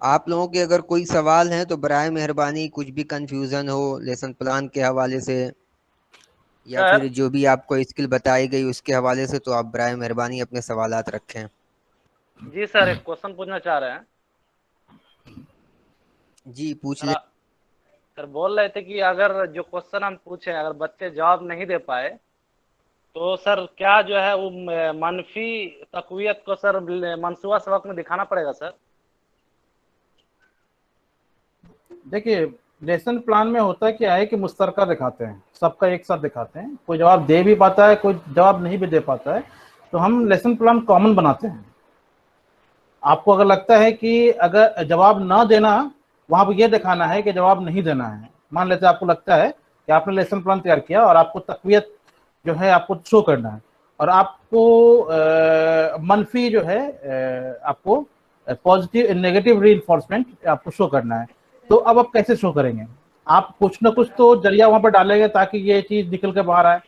आप लोगों के अगर कोई सवाल है तो बराए मेहरबानी, कुछ भी कंफ्यूजन हो लेसन प्लान के हवाले से या फिर सर। जो भी आपको स्किल बताई गई उसके हवाले से, तो आप बराए मेहरबानी अपने सवालात रखें। जी सर, एक क्वेश्चन पूछना चाह रहे हैं। जी पूछ सर ले। सर बोल रहे थे कि अगर जो क्वेश्चन हम पूछे अगर बच्चे जवाब नहीं दे पाए तो सर क्या जो है वो मनफी तकवीयत को सर मनसूबा सबक में दिखाना पड़ेगा सर। देखिए, लेसन प्लान में होता है क्या है कि मुश्तरका दिखाते हैं, सबका एक साथ दिखाते हैं। कोई जवाब दे भी पाता है, कोई जवाब नहीं भी दे पाता है, तो हम लेसन प्लान कॉमन बनाते हैं। आपको अगर लगता है कि अगर जवाब ना देना, वहां पर यह दिखाना है कि जवाब नहीं देना है। मान लेते आपको लगता है कि आपने लेसन प्लान तैयार किया और आपको तकवीयत जो है आपको शो करना है, और आपको मनफी जो है आपको पॉजिटिव नेगेटिव रीइंफोर्समेंट आपको शो करना है। तो अब आप कैसे शो करेंगे? आप कुछ ना कुछ तो जरिया वहां पर डालेंगे ताकि ये चीज निकल के बाहर आए।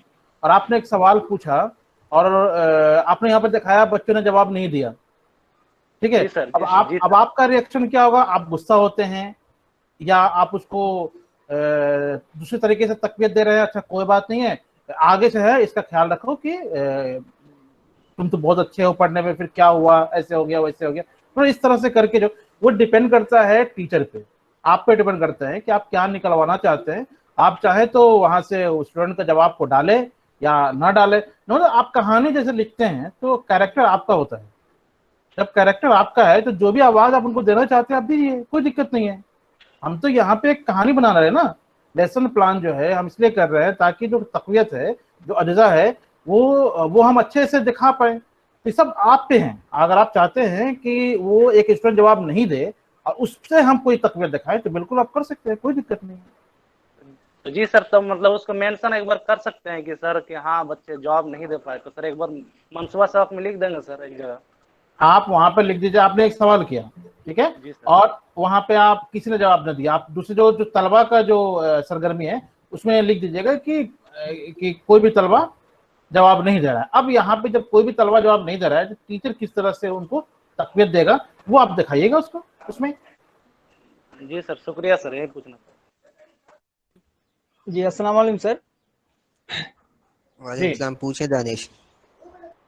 और आपने एक सवाल पूछा और आपने यहाँ पर दिखाया, बच्चों ने जवाब नहीं दिया, ठीक है। जी सर, अब जी सर, आप जी अब सर। आपका रिएक्शन क्या होगा? आप गुस्सा होते हैं या आप उसको दूसरे तरीके से तकबीयत दे रहे हैं, अच्छा कोई बात नहीं है, आगे से है इसका ख्याल रखो कि तुम तो बहुत अच्छे हो पढ़ने में, फिर क्या हुआ, ऐसे हो गया वैसे हो गया। तो इस तरह से करके जो वो डिपेंड करता है टीचर पे, आप पे डिपेंड करता है कि आप क्या निकलवाना चाहते हैं। आप चाहे तो वहां से स्टूडेंट का जवाब को डाले या ना डाले। मतलब आप कहानी जैसे लिखते हैं तो कैरेक्टर आपका होता है। जब कैरेक्टर आपका है तो जो भी आवाज आप उनको देना चाहते हैं आप दीजिए, कोई दिक्कत नहीं है। हम तो यहाँ पे एक कहानी बना रहे हैं ना। लेसन प्लान जो है हम इसलिए कर रहे हैं ताकि जो तकवीत है, जो अज्जा है, वो हम अच्छे से दिखा पाए। तो ये सब आप पे हैं। अगर आप चाहते हैं कि वो एक स्टूडेंट जवाब नहीं दे और उससे हम कोई तकवीत दिखाएं तो बिल्कुल आप कर सकते हैं, कोई दिक्कत नहीं है। तो जी सर, तो मतलब उसको मेंशन एक बार कर सकते हैं कि सर कि हाँ बच्चे जवाब नहीं दे पाए, तो सर एक बार मनसूबा सबक में लिख देंगे सर एक जगह। आप वहां पर लिख दीजिए, आपने एक सवाल किया, ठीक है, जी सर। और वहां पे आप किसी ने जवाब न दिया, आप दूसरे जो तलबा का जो सरगर्मी है उसमें लिख दीजिएगा कि कोई भी तलबा जवाब नहीं दे रहा है। अब यहाँ पे जब कोई भी तलबा जवाब नहीं दे रहा है तो टीचर किस तरह से उनको तकवीत देगा वो आप दिखाइएगा उसको उसमें। जी सर, शुक्रिया सर, यही पूछना था। जी अस्सलाम वालेकुम सर। जी, वालेकुम सलाम, पूछे दानिश।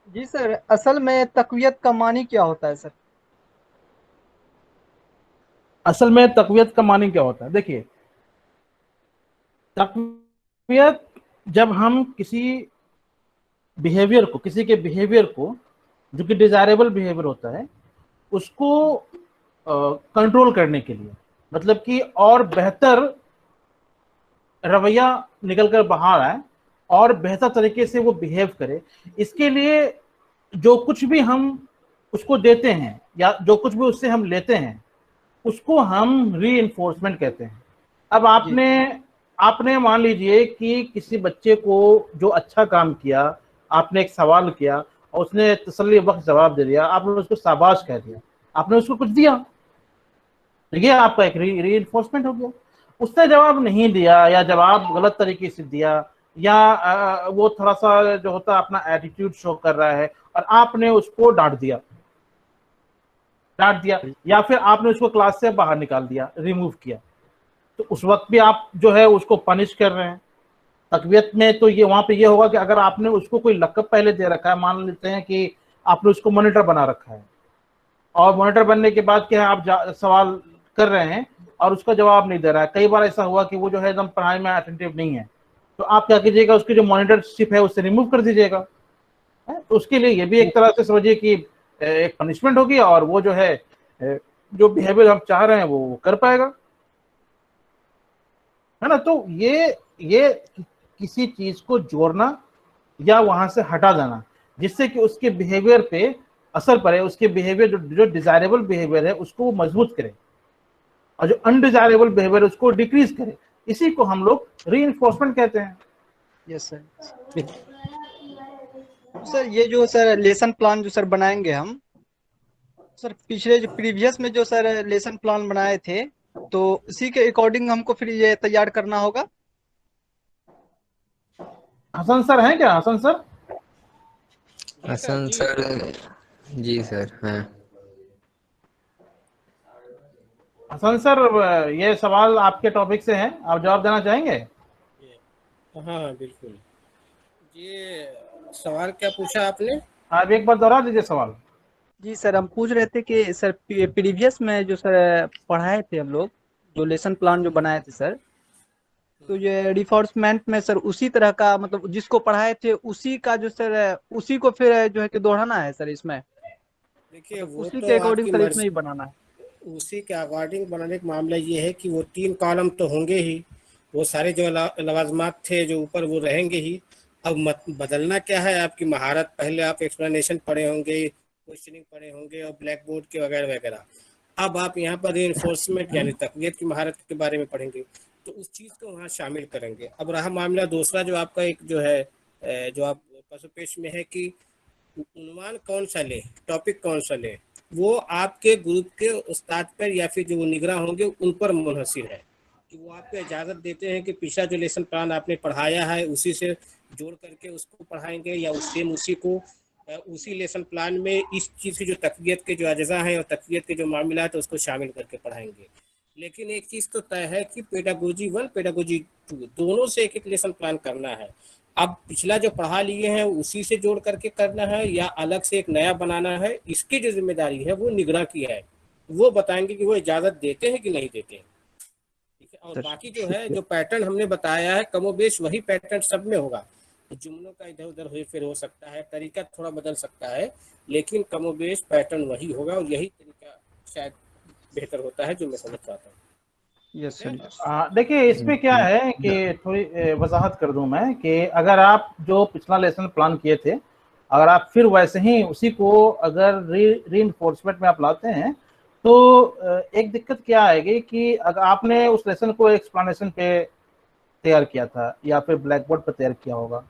जी सर, असल में तक़वियत का मानी क्या होता है सर? असल में तकवीत का मानी क्या होता है? देखिए, तकवीत जब हम किसी के बिहेवियर को जो कि डिजायरेबल बिहेवियर होता है उसको कंट्रोल करने के लिए, मतलब कि और बेहतर रवैया निकल कर बाहर आए और बेहतर तरीके से वो बिहेव करे, इसके लिए जो कुछ भी हम उसको देते हैं या जो कुछ भी उससे हम लेते हैं उसको हम री इन्फोर्समेंट कहते हैं। अब जी। आपने आपने मान लीजिए कि किसी बच्चे को जो अच्छा काम किया, आपने एक सवाल किया और उसने तसल्ली बख्श जवाब दे दिया, आपने उसको शाबाश कह दिया, आपने उसको कुछ दिया, तो ये आपका एक री इन्फोर्समेंट हो गया। उसने जवाब नहीं दिया या जवाब गलत तरीके से दिया या वो थोड़ा सा जो होता है अपना एटीट्यूड शो कर रहा है और आपने उसको डांट दिया या फिर आपने उसको क्लास से बाहर निकाल दिया, रिमूव किया, तो उस वक्त भी आप जो है उसको पनिश कर रहे हैं। तकवीत में तो ये वहां पे ये होगा कि अगर आपने उसको कोई लक़ब पहले दे रखा है, मान लेते हैं कि आपने उसको मॉनिटर बना रखा है और मॉनिटर बनने के बाद क्या है आप सवाल कर रहे हैं और उसका जवाब नहीं दे रहा है। कई बार ऐसा हुआ कि वो जो है एकदम पढ़ाई में अटेंटिव नहीं है, तो आप क्या कीजिएगा, उसकी जो मॉनिटरशिप है उससे रिमूव कर दीजिएगा। तो उसके लिए ये भी एक तरह से समझिए कि एक पनिशमेंट होगी और वो जो है जो बिहेवियर हम चाह रहे हैं वो कर पाएगा, है ना। तो ये किसी चीज को जोड़ना या वहां से हटा देना जिससे कि उसके बिहेवियर पे असर पड़े, उसके बिहेवियर जो डिजायरेबल बिहेवियर है उसको वो मजबूत करे और जो अनडिजायरेबल बिहेवियर है उसको डिक्रीज करे। इसी को हम लोग री कहते हैं। Yes sir. सर ये जो सर लेसन प्लान जो सर बनाएंगे हम, सर पिछले जो प्रीवियस में जो सर लेसन प्लान बनाए थे तो उसी के अकॉर्डिंग हमको फिर ये तैयार करना होगा। हसन सर हैं क्या? हसन सर? जी सर, हसन जी। सर? जी सर हैं। हसन सर, ये सवाल आपके टॉपिक से है, आप जवाब देना चाहेंगे? हाँ हाँ बिल्कुल। ये सवाल क्या पूछा आपने? आप एक बार दोहरा दीजिए सवाल। जी सर, हम पूछ रहे थे कि सर प्रीवियस में जो सर पढ़ाए थे हम लोग, जो लेसन प्लान जो बनाए थे सर, तो ये रिफोर्समेंट में सर उसी तरह का, मतलब जिसको पढ़ाए थे उसी का जो सर, उसी को फिर जो है कि दोहराना है सर इसमें, देखिए मतलब वो उसी तो के अकॉर्डिंग आपकी सर इसमें मर्जी, ही बनाना है। उसी के अकॉर्डिंग बनाने का मामला ये है कि वो 3 कॉलम तो होंगे ही, वो सारे जो लवाजमात थे जो ऊपर वो रहेंगे ही। अब बदलना क्या है, आपकी महारत, पहले आप एक्सप्लेनेशन पढ़े होंगे, क्वेश्चनिंग पढ़े होंगे और ब्लैक बोर्ड के वगैरह वगैरह। अब आप यहाँ पर रीइंफोर्समेंट यानी तकवीत की महारत के बारे में पढ़ेंगे, तो उस चीज़ को वहाँ शामिल करेंगे। अब रहा मामला दूसरा जो आपका एक जो है जो आप पशुपेश में है कि उन्वान कौन सा ले, टॉपिक कौन सा ले, वो आपके ग्रुप के उस्ताद पर या फिर जो निगरान होंगे उन पर मुनहसिर है कि वो आपको इजाज़त देते हैं कि पिछला जो लेसन प्लान आपने पढ़ाया है उसी से जोड़ करके उसको पढ़ाएंगे, या उसी को उसी लेसन प्लान में इस चीज़ की जो तकवीत के जो अज्जा हैं और तकवीत के जो मामला है तो उसको शामिल करके पढ़ाएंगे। लेकिन एक चीज़ तो तय है कि पेडागोजी 1 पेडागोजी 2 दोनों से एक लेसन प्लान करना है। अब पिछला जो पढ़ा लिए हैं उसी से जोड़ करके करना है या अलग से एक नया बनाना है, इसकी जो जिम्मेदारी है वो निगरान की है। वो बताएंगे कि वो इजाज़त देते हैं कि नहीं देते हैं। ठीक है, और बाकी जो है जो पैटर्न हमने बताया है कमोबेश वही पैटर्न सब में होगा। जुमलों का इधर उधर हो फिर हो सकता है, तरीका थोड़ा बदल सकता है, लेकिन कमोबेश पैटर्न वही होगा और यही तरीका शायद बेहतर होता है जो मैं समझ पाता हूँ। Yes sir. देखिए इसमें क्या है कि थोड़ी वजाहत कर दूं मैं कि अगर आप जो पिछला लेसन प्लान किए थे, अगर आप फिर वैसे ही उसी को अगर रीइंफोर्समेंट में आप लाते हैं तो एक दिक्कत क्या आएगी कि अगर आपने उस लेसन को एक्सप्लेनेशन पे तैयार किया था या फिर ब्लैक बोर्ड पर तैयार किया होगा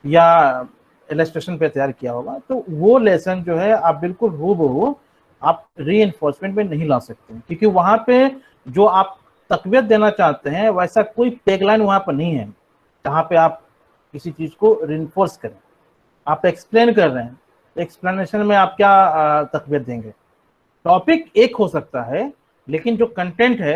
या इलस्ट्रेशन पे तैयार किया होगा, तो वो लेसन जो है आप बिल्कुल हूबहू आप रीइंफोर्समेंट में नहीं ला सकते, क्योंकि वहां पे जो आप तकवीत देना चाहते हैं वैसा कोई टैगलाइन वहां पर नहीं है जहां पे आप किसी चीज को रिइंफोर्स करें। आप एक्सप्लेन कर रहे हैं, एक्सप्लेनेशन में आप क्या तकवीत देंगे? टॉपिक एक हो सकता है, लेकिन जो कंटेंट है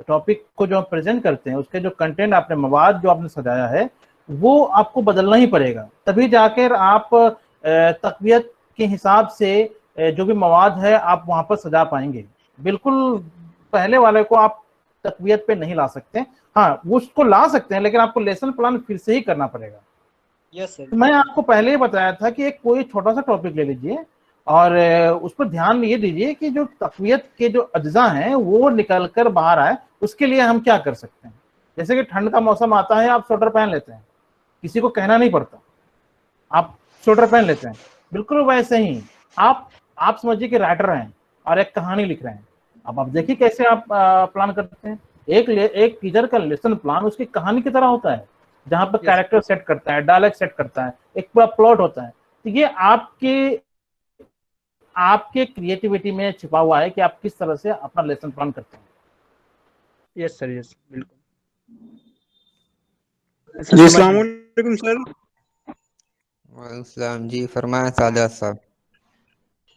टॉपिक को जो हम प्रेजेंट करते हैं उसके जो कंटेंट आपने मवाद जो आपने सजाया है वो आपको बदलना ही पड़ेगा, तभी जाकर आप तकवीत के हिसाब से जो भी मवाद है आप वहां पर सजा पाएंगे। बिल्कुल पहले वाले को आप तकवीत पे नहीं ला सकते। हाँ, वो उसको ला सकते हैं, लेकिन आपको लेसन प्लान फिर से ही करना पड़ेगा। Yes sir. मैं आपको पहले ही बताया था कि एक कोई छोटा सा टॉपिक ले लीजिए और उस पर ध्यान ये दीजिए कि जो तकवीत के जो अज्जा हैं वो निकल कर बाहर आए। उसके लिए हम क्या कर सकते हैं? जैसे कि ठंड का मौसम आता है, आप स्वेटर पहन लेते हैं, किसी को कहना नहीं पड़ता, आप स्वेटर पहन लेते हैं। बिल्कुल वैसे ही आप समझिए कि राइटर हैं और एक कहानी लिख रहे हैं। अब आप देखिए कैसे आप प्लान करते हैं। एक टीचर का लेसन प्लान उसकी कहानी की तरह होता है, जहां पर कैरेक्टर सेट करता है, डायलॉग सेट करता है, एक पूरा प्लॉट होता है। तो ये आपके क्रिएटिविटी में छिपा हुआ है कि आप किस तरह से अपना लेसन प्लान करते हैं। यस सर, यस बिल्कुल। जी अस्सलाम वालेकुम सर। वालेकुम सलाम जी, फरमाएं सादा साहब।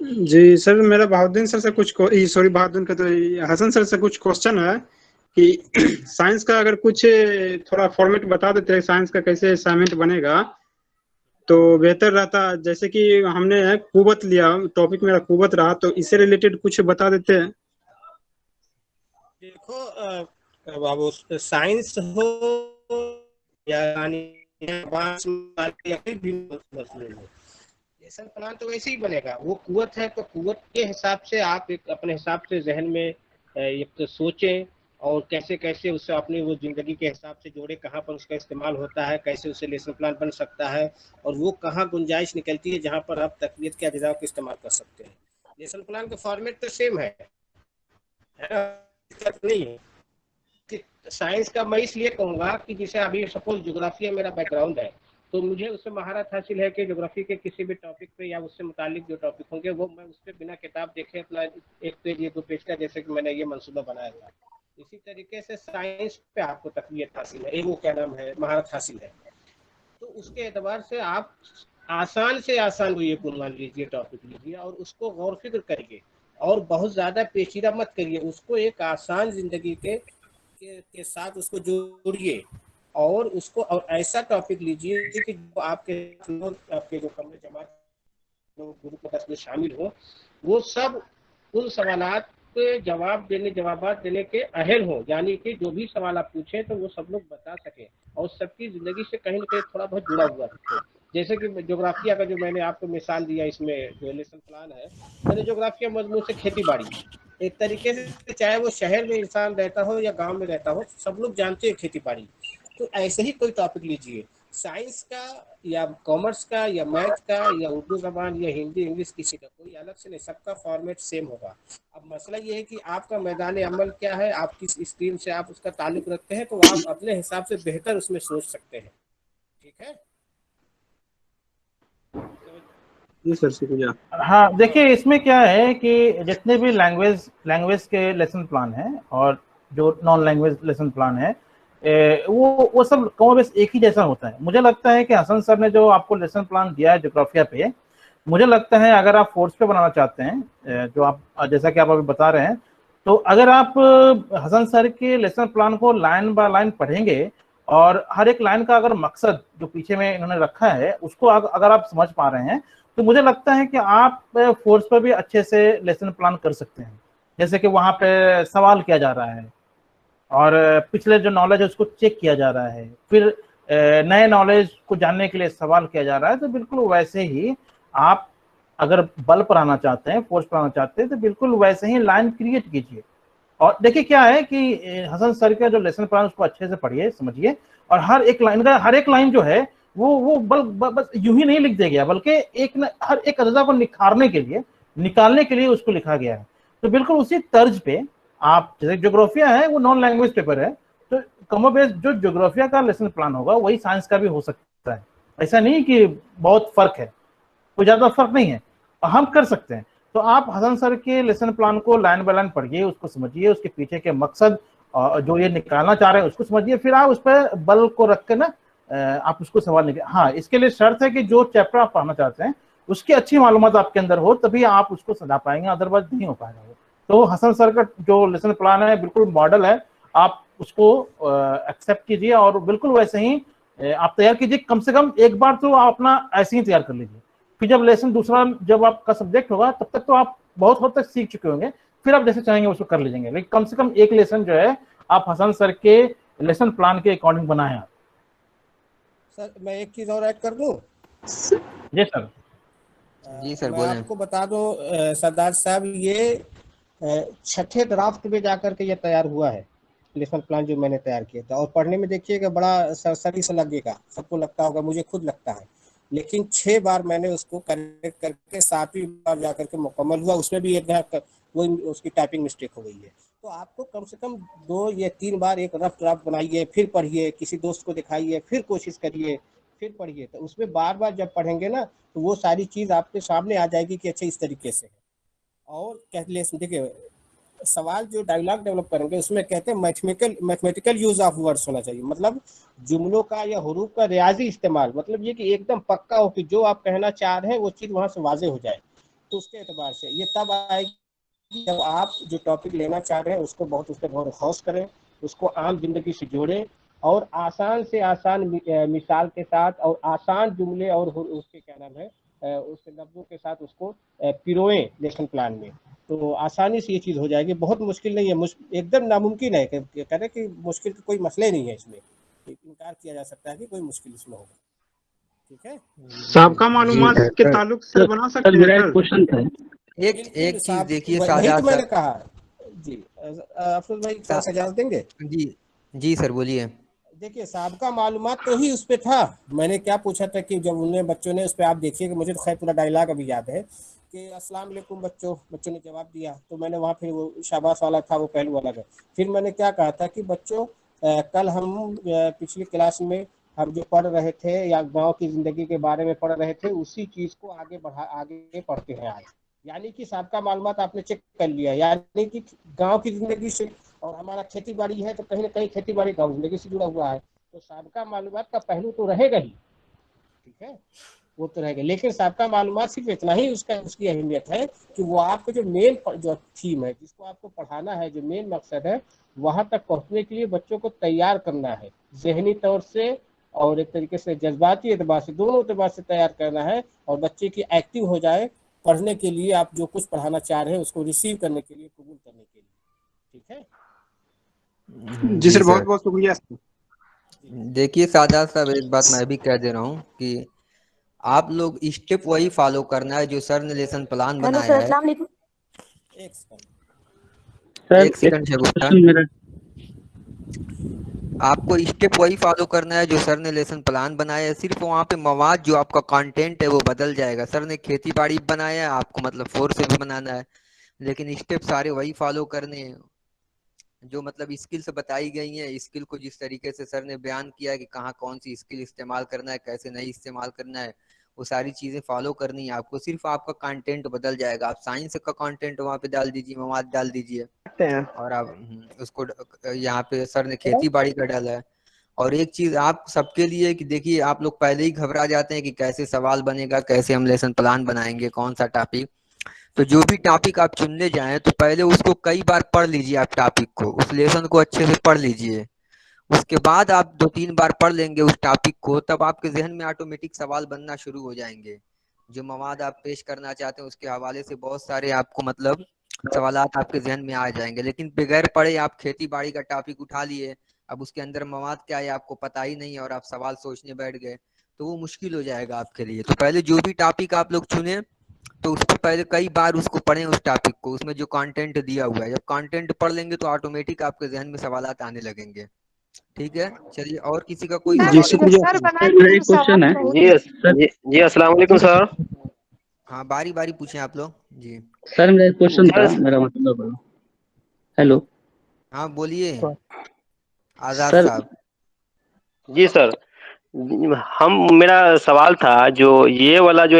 जी सर, मेरा बहाउद्दीन सर से कुछ सॉरी बहाउद्दीन का तो हसन सर से कुछ क्वेश्चन है कि साइंस का अगर कुछ थोड़ा फॉर्मेट बता देते हैं, साइंस का कैसे असाइनमेंट बनेगा तो बेहतर रहता। जैसे कि हमने कुव्वत लिया, टॉपिक मेरा कुव्वत रहा, तो इससे रिलेटेड कुछ बता देते हैं। देखो बाबू, साइंस हो या लेसन प्लान तो वैसे ही बनेगा। वो कुव्वत है तो कुव्वत के हिसाब से आप एक अपने हिसाब से जहन में एक तो सोचें और कैसे कैसे उससे अपनी वो जिंदगी के हिसाब से जोड़े, कहाँ पर उसका इस्तेमाल होता है, कैसे उससे लेसन प्लान बन सकता है और वो कहाँ गुंजाइश निकलती है जहाँ पर आप तकवीत के अज्जा को इस्तेमाल कर सकते हैं। लेसन प्लान का फॉर्मेट तो सेम है नहीं है। कि साइंस का मैं इसलिए कहूँगा कि जैसे अभी सपोज ज्योग्राफी मेरा बैकग्राउंड है तो मुझे उससे महारत हासिल है कि ज्योग्राफी के किसी भी टॉपिक पे या उससे मुतालिक जो टॉपिक होंगे वो मैं उस पर बिना किताब देखे अपना 1 पेज या 2 पेज का, जैसे कि मैंने ये मंसूबा बनाया था, इसी तरीके से साइंस पे आपको तकवीत हासिल है, वो क्या नाम है, महारत हासिल है। तो उसके एतबार से आप आसान से आसान ये मान लीजिए टॉपिक लीजिए और उसको गौर फिक्र करिए और बहुत ज़्यादा पेचीदा मत करिए उसको, एक आसान ज़िंदगी के साथ उसको जोड़िए और उसको और ऐसा टॉपिक लीजिए कि जो आपके लोग, आपके जो कमरे जमात लोग ग्रुप में शामिल हो, वो सब उन सवालात पे जवाबात देने के अहल हो, यानी कि जो भी सवाल आप पूछें तो वो सब लोग बता सकें और सबकी ज़िंदगी से कहीं ना कहीं थोड़ा बहुत जुड़ा हुआ हो। जैसे कि ज्योग्राफिया का जो मैंने आपको मिसाल दिया, इसमें जो लेसन प्लान है, मैंने ज्योग्राफिया मजमून से खेती बाड़ी, एक तरीके से चाहे वो शहर में इंसान रहता हो या गांव में रहता हो, सब लोग जानते हैं खेती बाड़ी। तो ऐसे ही कोई टॉपिक लीजिए, साइंस का या कॉमर्स का या मैथ का या उर्दू जबान या हिंदी इंग्लिश, किसी का कोई अलग से नहीं, सबका फॉर्मेट सेम होगा। अब मसला ये है कि आपका मैदान अमल क्या है, आप किस स्ट्रीम से आप उसका ताल्लुक रखते हैं, तो आप अपने हिसाब से बेहतर उसमें सोच सकते हैं। ठीक है जी सर, शुक्रिया। हाँ देखिए, इसमें क्या है कि जितने भी लैंग्वेज के लेसन प्लान हैं और जो नॉन लैंग्वेज लेसन प्लान है, वो सब कम बेस एक ही जैसा होता है। मुझे लगता है कि हसन सर ने जो आपको लेसन प्लान दिया है ज्योग्राफिया पे, मुझे लगता है अगर आप फोर्स पे बनाना चाहते हैं, जो आप जैसा कि आप अभी बता रहे हैं, तो अगर आप हसन सर के लेसन प्लान को लाइन बाय लाइन पढ़ेंगे और हर एक लाइन का अगर मकसद जो पीछे में इन्होंने रखा है उसको अगर आप समझ पा रहे हैं, तो मुझे लगता है कि आप फोर्स पर भी अच्छे से लेसन प्लान कर सकते हैं। जैसे कि वहां पे सवाल किया जा रहा है और पिछले जो नॉलेज है उसको चेक किया जा रहा है, फिर नए नॉलेज को जानने के लिए सवाल किया जा रहा है, तो बिल्कुल वैसे ही आप अगर बल पर आना चाहते हैं, फोर्स पर आना चाहते हैं, तो बिल्कुल वैसे ही लाइन क्रिएट कीजिए। और देखिए क्या है कि हसन सर का जो लेसन प्लान उसको अच्छे से पढ़िए, समझिए, और हर एक लाइन जो है वो बस यूं ही नहीं लिख दिया गया, बल्कि हर एक अजदा को निकालने के लिए उसको लिखा गया है। तो बिल्कुल उसी तर्ज पे आप, जैसे ज्योग्राफिया है वो नॉन लैंग्वेज पेपर है, तो कमोबेश जो ज्योग्राफिया का लेसन प्लान होगा वही साइंस का भी हो सकता है। ऐसा नहीं कि बहुत फर्क है, कोई ज्यादा फर्क नहीं है, हम कर सकते हैं। तो आप हसन सर के लेसन प्लान को लाइन बाय लाइन पढ़िए, उसको समझिए, उसके पीछे के मकसद जो ये निकालना चाह रहे हैं उसको समझिए, फिर आप उस पर बल को रख के ना आप उसको सवाल निकाल। हाँ, इसके लिए शर्त है कि जो चैप्टर आप पढ़ना चाहते हैं उसकी अच्छी मालूमात आपके अंदर हो, तभी आप उसको सजा पाएंगे, अदरवाइज नहीं हो पाएगा वो। तो हसन सर का जो लेसन प्लान है बिल्कुल मॉडल है, आप उसको एक्सेप्ट कीजिए और बिल्कुल वैसे ही आप तैयार कीजिए। कम से कम एक बार तो आप अपना ऐसे ही तैयार कर लीजिए, फिर जब लेसन दूसरा जब आपका सब्जेक्ट होगा तब तक तो आप बहुत हद तक सीख चुके होंगे, फिर आप जैसे चाहेंगे उसको कर लीजिएंगे। लेकिन कम से कम एक लेसन जो है आप हसन सर के लेसन प्लान के अकॉर्डिंग बनाए आप। सर मैं एक चीज़ और ऐड कर दूं। जी सर। जी सर, मैं बोलें। आपको बता दूं सरदार साहब, ये छठे ड्राफ्ट में जाकर के ये तैयार हुआ है लेसन प्लान जो मैंने तैयार किया था। और पढ़ने में देखिएगा बड़ा सरसरी सा लगेगा, सबको लगता होगा, मुझे खुद लगता है, लेकिन 6 बार मैंने उसको करेक्ट करके 7वीं बार जाकर के मुकम्मल हुआ। उसमें भी एक वो उसकी टाइपिंग मिस्टेक हो गई है। तो आपको कम से कम 2 या 3 बार एक रफ ड्राफ्ट बनाइए, फिर पढ़िए, किसी दोस्त को दिखाइए, फिर कोशिश करिए, फिर पढ़िए। तो उसमें बार बार जब पढ़ेंगे ना तो वो सारी चीज़ आपके सामने आ जाएगी कि अच्छा इस तरीके से है। और देखिए, सवाल जो डायलॉग डेवलप करेंगे उसमें कहते हैं मैथमेटिकल यूज ऑफ वर्ड्स होना चाहिए, मतलब जुमलों का या हुरूफ का रियाजी इस्तेमाल, मतलब ये कि एकदम पक्का हो कि जो आप कहना चाह रहे हैं वो चीज़ वहाँ से वाजे हो जाए। तो उसके एतबार से ये तब आएगी जब आप जो टॉपिक लेना चाह रहे हैं उसको बहुत उस पर गौर खौस करें, उसको आम जिंदगी से जोड़ें और आसान से आसान मिसाल के साथ और आसान जुमले और उसके क्या नाम है उसके लफ्जों के साथ उसको पिरोएं लेसन प्लान में। तो आसानी से ये चीज़ हो जाएगी, बहुत मुश्किल नहीं है, एकदम नामुमकिन है। कहते हैं कि मुश्किल का कोई मसला ही नहीं है इसमें, इनकार किया जा सकता है कि कोई मुश्किल इसमें होगा। ठीक है, सबका मालूमात के ताल्लुक से बना सकते हैं मेरा एक सर। क्वेश्चन था। एक चीज देखिए वही साजाद तो मैंने सर। कहा जी। अफरोज भाई थोड़ा सा इजाजत देंगे? जी जी सर, बोलिए। देखिए, साहब मालूमात तो ही उस पर था। मैंने क्या पूछा था कि जब उन्हें बच्चों ने उस पर, आप देखिए कि मुझे तो खैर पूरा डायलॉग अभी याद है कि अस्सलाम वालेकुम बच्चों ने जवाब दिया। तो मैंने वहाँ फिर वो शाबाश वाला था, वो पहलू वाला था। फिर मैंने क्या कहा था कि बच्चों कल हम पिछली क्लास में हम जो पढ़ रहे थे या गांव की ज़िंदगी के बारे में पढ़ रहे थे, उसी चीज़ को आगे पढ़ते हैं आज। यानी कि सबका मालूमात आपने चेक कर लिया, यानी कि गांव की ज़िंदगी से, और हमारा खेती बाड़ी है तो कहीं ना कहीं खेती बाड़ी गाँव ज़िंदगी से जुड़ा हुआ है, तो सबका मालूमात का पहलू तो रहेगा ही। ठीक है, वो तो रहेगा, लेकिन सबका मालूमात सिर्फ इतना ही उसका उसकी अहमियत है कि वो आपको जो मेन जो थीम है, जिसको आपको पढ़ाना है, जो मेन मकसद है, वहां तक पहुंचने के लिए बच्चों को तैयार करना है, जहनी तौर से और एक तरीके से जज्बाती एतबार से, दोनों एतबार से तैयार करना है, और बच्चे की एक्टिव हो जाए पढ़ने के लिए, आप जो कुछ पढ़ाना चाह रहे हैं उसको रिसीव करने के लिए, कबूल करने के लिए। ठीक है जी जी सर, बहुत सर। बहुत शुक्रिया सर। देखिए सादात साहब, एक बात मैं भी कह दे रहा हूँ कि आप लोग स्टेप वही फॉलो करना है जो सर ने लेसन प्लान हेलो बनाया सर, है। अस्सलाम वालेकुम। एक सेकंड। सर एक सेकंड शगुफ्ता, क्वेश्चन मेरा। आपको स्टेप वही फॉलो करना है जो सर ने लेसन प्लान बनाया है। सिर्फ वहाँ पे मवाद जो आपका कंटेंट है वो बदल जाएगा। सर ने खेती बाड़ी बनाया है, आपको मतलब 4 से भी बनाना है, लेकिन स्टेप सारे वही फॉलो करने हैं जो मतलब स्किल्स बताई गई हैं। स्किल को जिस तरीके से सर ने बयान किया है कि कहाँ कौन सी स्किल इस्तेमाल करना है, कैसे नहीं इस्तेमाल करना है, वो सारी चीजें फॉलो करनी है आपको। सिर्फ आपका कंटेंट बदल जाएगा। आप साइंस का कंटेंट वहाँ पे डाल दीजिए, मवाद डाल दीजिए, और आप उसको यहाँ पे सर ने खेती बाड़ी का डाला है। और एक चीज आप सबके लिए कि देखिए, आप लोग पहले ही घबरा जाते हैं कि कैसे सवाल बनेगा, कैसे हम लेसन प्लान बनाएंगे, कौन सा टॉपिक। तो जो भी टॉपिक आप चुनने जाएं तो पहले उसको कई बार पढ़ लीजिए। आप टॉपिक को, उस लेसन को अच्छे से पढ़ लीजिए। उसके बाद आप 2-3 बार पढ़ लेंगे उस टॉपिक को, तब आपके जहन में ऑटोमेटिक सवाल बनना शुरू हो जाएंगे। जो मवाद आप पेश करना चाहते हैं उसके हवाले से बहुत सारे आपको मतलब सवालात आपके जहन में आ जाएंगे। लेकिन बगैर पढ़े आप खेती बाड़ी का टॉपिक उठा लिए, अब उसके अंदर मवाद क्या है आपको पता ही नहीं, और आप सवाल सोचने बैठ गए, तो वो मुश्किल हो जाएगा आपके लिए। तो पहले जो भी टॉपिक आप लोग चुने, तो उसको पहले कई बार उसको पढ़ें, उस टॉपिक को, उसमें जो कंटेंट दिया हुआ है। जब कंटेंट पढ़ लेंगे तो ऑटोमेटिक आपके जहन में सवालात आने लगेंगे। ठीक है, चलिए, और किसी का कोई सर जी सवाल हो? शुक्रिया सर सर। बनाए सर मेरा तो एक सवाल क्वेश्चन है बहुत जी सर। जी अस्सलाम वालेकुम सर। हाँ, बारी बारी पूछें आप लोग जी। सर मेरा एक क्वेश्चन था, सर मेरा मतलब। हेलो हाँ बोलिए आजाद सर। साहब। जी सर, हम मेरा सवाल था जो ये वाला जो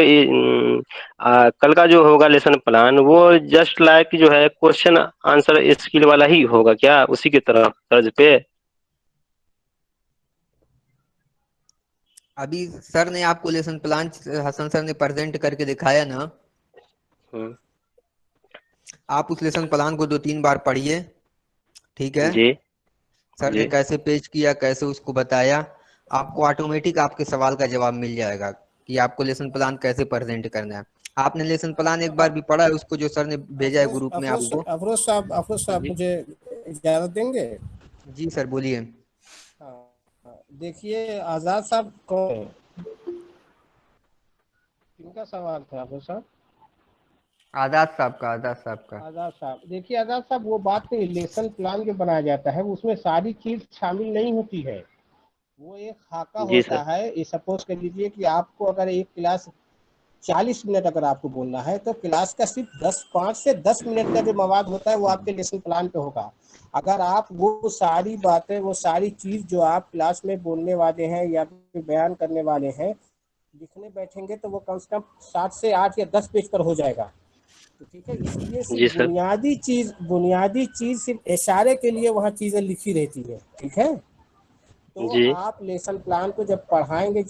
कल का जो होगा लेसन प्लान, वो जस्ट लाइक जो है क्वेश्चन आंसर स्किल वाला ही होगा क्या, उसी की तरह तर्ज पे? अभी सर ने आपको लेसन प्लान हसन सर ने प्रेजेंट करके दिखाया ना, हम्म, आप उस लेसन प्लान को 2-3 बार पढ़िए। ठीक है, जी सर ने जी कैसे पेश किया, कैसे उसको बताया, आपको ऑटोमेटिक आपके सवाल का जवाब मिल जाएगा कि आपको लेसन प्लान कैसे प्रेजेंट करना है। आपने लेसन प्लान एक बार भी पढ़ा है उसको, जो सर ने भेजा है ग्रुप में आपको? अफरोज साहब जी मुझे इजाजत देंगे? जी सर, बोलिए। हाँ, देखिए आजाद साहब कौन है? किनका सवाल था अफरोज साहब? आजाद साहब का, आजाद साहब का। आजाद साहब, देखिए आजाद साहब, वो बात नहीं, लेसन प्लान जो बनाया जाता है उसमें सारी चीज शामिल नहीं होती है। वो एक खाका जी होता सर। है। ये सपोज कर लीजिए कि आपको अगर एक क्लास 40 मिनट अगर आपको बोलना है, तो क्लास का सिर्फ 5 से 10 मिनट का जो मवाद होता है वो आपके लेसन प्लान पे होगा। अगर आप वो सारी बातें, वो सारी चीज जो आप क्लास में बोलने वाले हैं या फिर बयान करने वाले हैं, लिखने बैठेंगे तो वो कम से कम 7 से 8 या 10 पेज पर हो जाएगा। तो ठीक है, इसलिए जी सिर्फ सर। बुनियादी चीज सिर्फ इशारे के लिए वहाँ चीजें लिखी रहती है। ठीक है, तो जी आप लेसन प्लान को जब पढ़ाएंगे,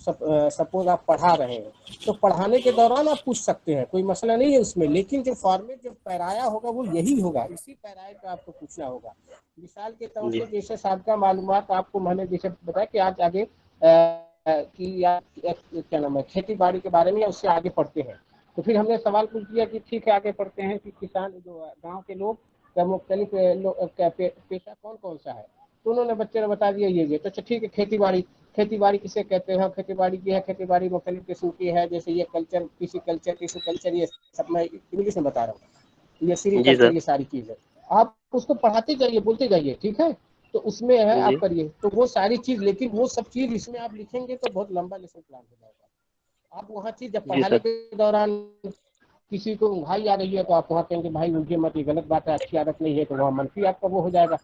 सपोज आप पढ़ा रहे हैं, तो पढ़ाने के दौरान आप पूछ सकते हैं, कोई मसला नहीं है उसमें, लेकिन जो फॉर्मेट जो पैराया होगा वो यही होगा, इसी पैराए पे आपको पूछना होगा। मिसाल के तौर जी पे जैसे सबका मालूमात आपको मैंने जैसे बताया कि आज आगे कि आप क्या नाम है, खेती बाड़ी के बारे में या उससे आगे पढ़ते हैं, तो फिर हमने सवाल पूछ दिया कि ठीक है आगे पढ़ते हैं कि किसान जो गाँव के लोग का मुख्तलिफ पेशा कौन कौन सा है, तो उन्होंने बच्चे ने बता दिया ये। तो अच्छा ठीक है, खेती बाड़ी किसे कहते हैं, खेती बाड़ी की है, खेती बाड़ी मुख्तलिफ किस्म की है, जैसे ये कल्चर, टिश्यू कल्चर, ये सब मैं इंग्लिश में बता रहा हूँ, ये सीरी जी कल्चर, सर। ये सारी चीज़ है। आप उसको पढ़ाते जाइए, बोलते जाइए, ठीक है, तो उसमें है जी आप करिए, तो वो सारी चीज़, लेकिन वो सब चीज़ इसमें आप लिखेंगे तो बहुत लंबा लेसन प्लान हो जाएगा। आप वहाँ चीज़ जब जी पढ़ाने सर। के दौरान किसी को उंघाई आ रही है तो आप वहाँ कहेंगे भाई मुझे मत, ये गलत बात है, अच्छी आदत नहीं है, तो वहाँ मनफी आपका वो हो जाएगा।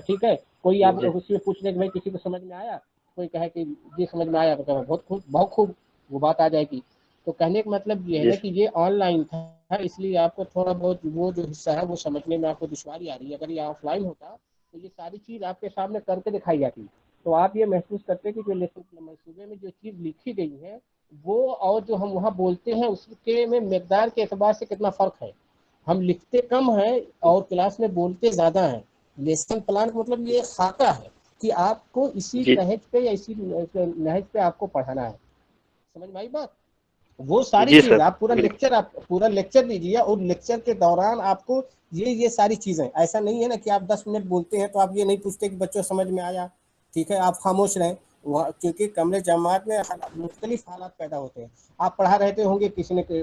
ठीक है, कोई आप जी उसमें पूछ ले कि भाई किसी को समझ में आया, कोई कहे कि जी समझ में आया, तो कहे बहुत खूब, वो बात आ जाएगी। तो कहने का मतलब ये है जी ना कि ये ऑनलाइन था, इसलिए आपको थोड़ा बहुत वो जो हिस्सा है वो समझने में आपको दुश्वारी आ रही है। अगर ये ऑफलाइन होता तो ये सारी चीज़ आपके सामने करके दिखाई जाती, तो आप ये महसूस करते कि जो लेसन मंसूबे में जो चीज़ लिखी गई है वो और जो हम वहाँ बोलते हैं उसके में मकदार के एतबार से कितना फ़र्क है। हम लिखते कम हैं और क्लास में बोलते ज़्यादा हैं। लेसन प्लान का मतलब ये खाका है कि आपको इसी जी नहज पे या इसी नहज पे आपको पढ़ाना है। समझ में आई बात? वो सारी जी चीज सर। आप पूरा लेक्चर लीजिए और लेक्चर के दौरान आपको ये सारी चीजें, ऐसा नहीं है ना कि आप 10 मिनट बोलते हैं तो आप ये नहीं पूछते कि बच्चों समझ में आया, ठीक है, आप खामोश रहें। वहाँ क्योंकि कमरे जमात में मुख्तलिफ हालात पैदा होते हैं। आप पढ़ा रहते होंगे, किसी ने कोई